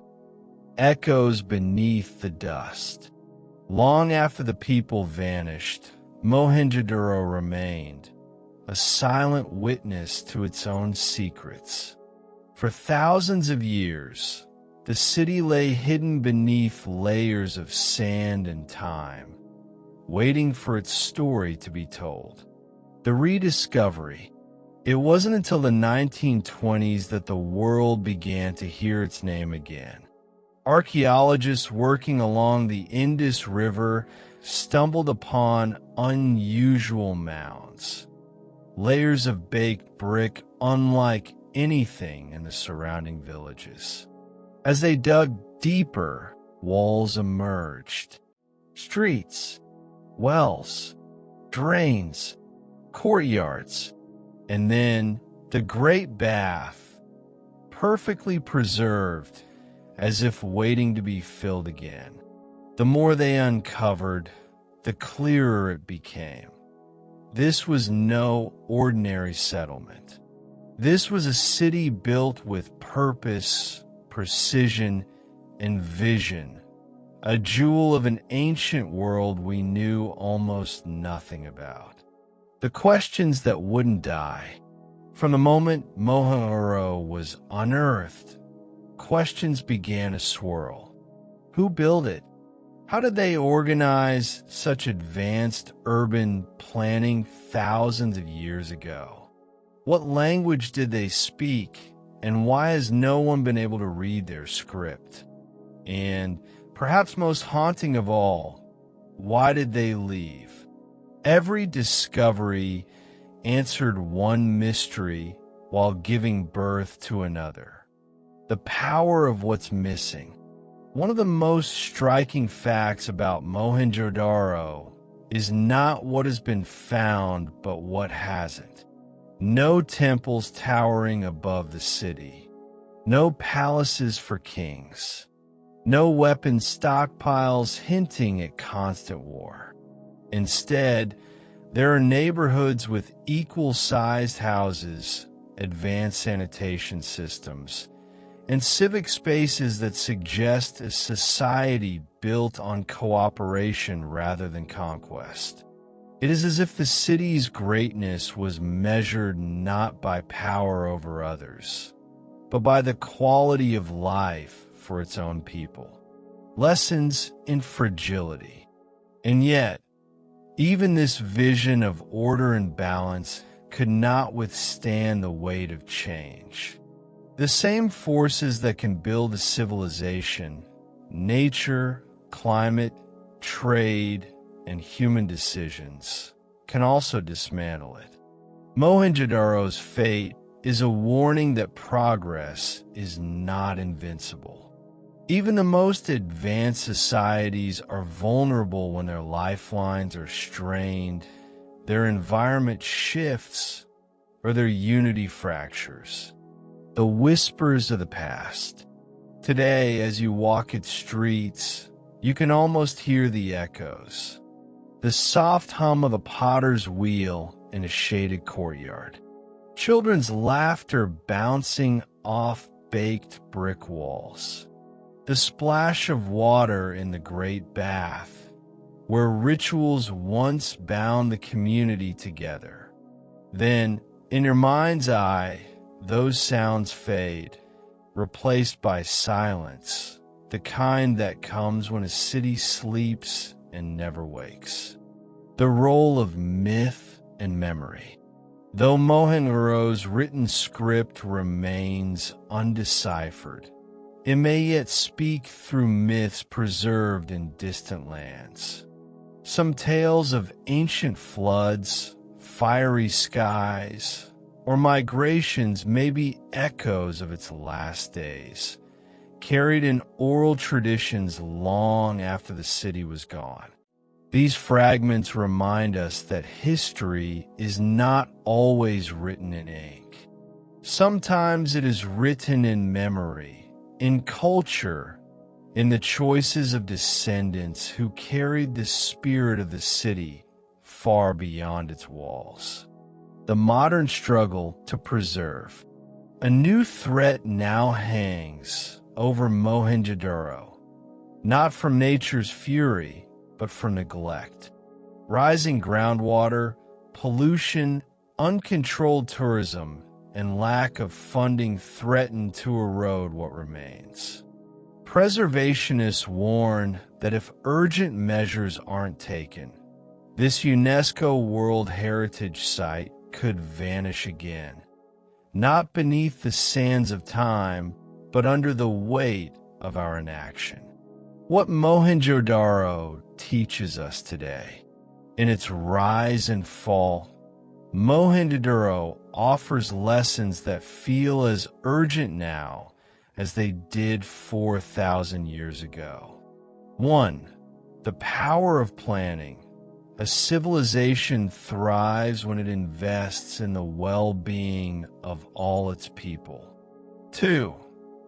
Echoes Beneath the Dust. Long after the people vanished, Mohenjo-Daro remained, a silent witness to its own secrets. For thousands of years, the city lay hidden beneath layers of sand and time, waiting for its story to be told. The rediscovery. It wasn't until the 1920s that the world began to hear its name again. Archaeologists working along the Indus River stumbled upon unusual mounds, layers of baked brick unlike anything in the surrounding villages. As they dug deeper, walls emerged. Streets, wells, drains, courtyards, and then the Great Bath, perfectly preserved, as if waiting to be filled again. The more they uncovered, the clearer it became. This was no ordinary settlement. This was a city built with purpose, precision, and vision, a jewel of an ancient world we knew almost nothing about. The questions that wouldn't die. From the moment Mohenjo-Daro was unearthed, questions began to swirl. Who built it? How did they organize such advanced urban planning thousands of years ago? What language did they speak, and why has no one been able to read their script? And perhaps most haunting of all, why did they leave? Every discovery answered one mystery while giving birth to another. The power of what's missing. One of the most striking facts about Mohenjo-Daro is not what has been found, but what hasn't. No temples towering above the city. No palaces for kings. No weapon stockpiles hinting at constant war. Instead, there are neighborhoods with equal-sized houses, advanced sanitation systems, and civic spaces that suggest a society built on cooperation rather than conquest. It is as if the city's greatness was measured not by power over others, but by the quality of life for its own people. Lessons in fragility. And yet, even this vision of order and balance could not withstand the weight of change. The same forces that can build a civilization, nature, climate, trade, and human decisions, can also dismantle it. Mohenjo-Daro's fate is a warning that progress is not invincible. Even the most advanced societies are vulnerable when their lifelines are strained, their environment shifts, or their unity fractures. The whispers of the past. Today, as you walk its streets, you can almost hear the echoes. The soft hum of a potter's wheel in a shaded courtyard. Children's laughter bouncing off baked brick walls. The splash of water in the great bath, where rituals once bound the community together. Then, in your mind's eye, those sounds fade, replaced by silence, the kind that comes when a city sleeps and never wakes. The role of myth and memory. Though Mohenjo-Daro's written script remains undeciphered, it may yet speak through myths preserved in distant lands. Some tales of ancient floods, fiery skies, or migrations may be echoes of its last days, carried in oral traditions long after the city was gone. These fragments remind us that history is not always written in ink. Sometimes it is written in memory, in culture, in the choices of descendants who carried the spirit of the city far beyond its walls. The modern struggle to preserve. A new threat now hangs over Mohenjo-Daro, not from nature's fury, but from neglect. Rising groundwater, pollution, uncontrolled tourism, and lack of funding threaten to erode what remains. Preservationists warn that if urgent measures aren't taken, this UNESCO World Heritage Site could vanish again, not beneath the sands of time, but under the weight of our inaction. What Mohenjo-Daro teaches us today. In its rise and fall, Mohenjo-Daro offers lessons that feel as urgent now as they did 4,000 years ago. 1. The power of planning. A civilization thrives when it invests in the well-being of all its people. 2.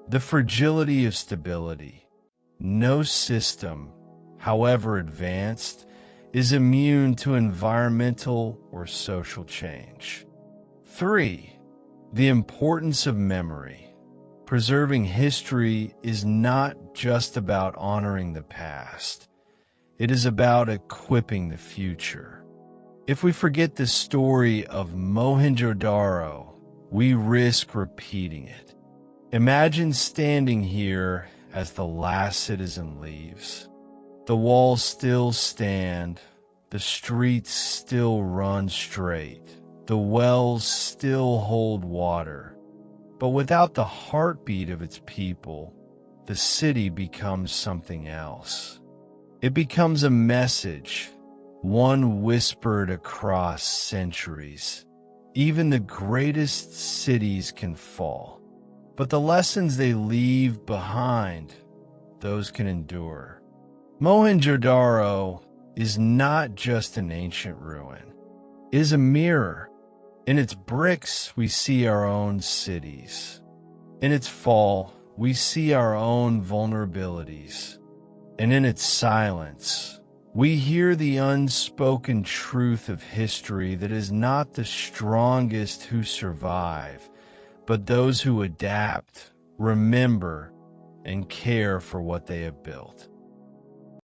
The fragility of stability. No system, however advanced, is immune to environmental or social change. 3. The importance of memory. Preserving history is not just about honoring the past. It is about equipping the future. If we forget the story of Mohenjo-Daro, we risk repeating it. Imagine standing here as the last citizen leaves. The walls still stand, the streets still run straight, the wells still hold water. But without the heartbeat of its people, the city becomes something else. It becomes a message, one whispered across centuries. Even the greatest cities can fall, but the lessons they leave behind, those can endure. Mohenjo-Daro is not just an ancient ruin. It is a mirror. In its bricks, we see our own cities. In its fall, we see our own vulnerabilities. And in its silence, we hear the unspoken truth of history that is not the strongest who survive, but those who adapt, remember, and care for what they have built.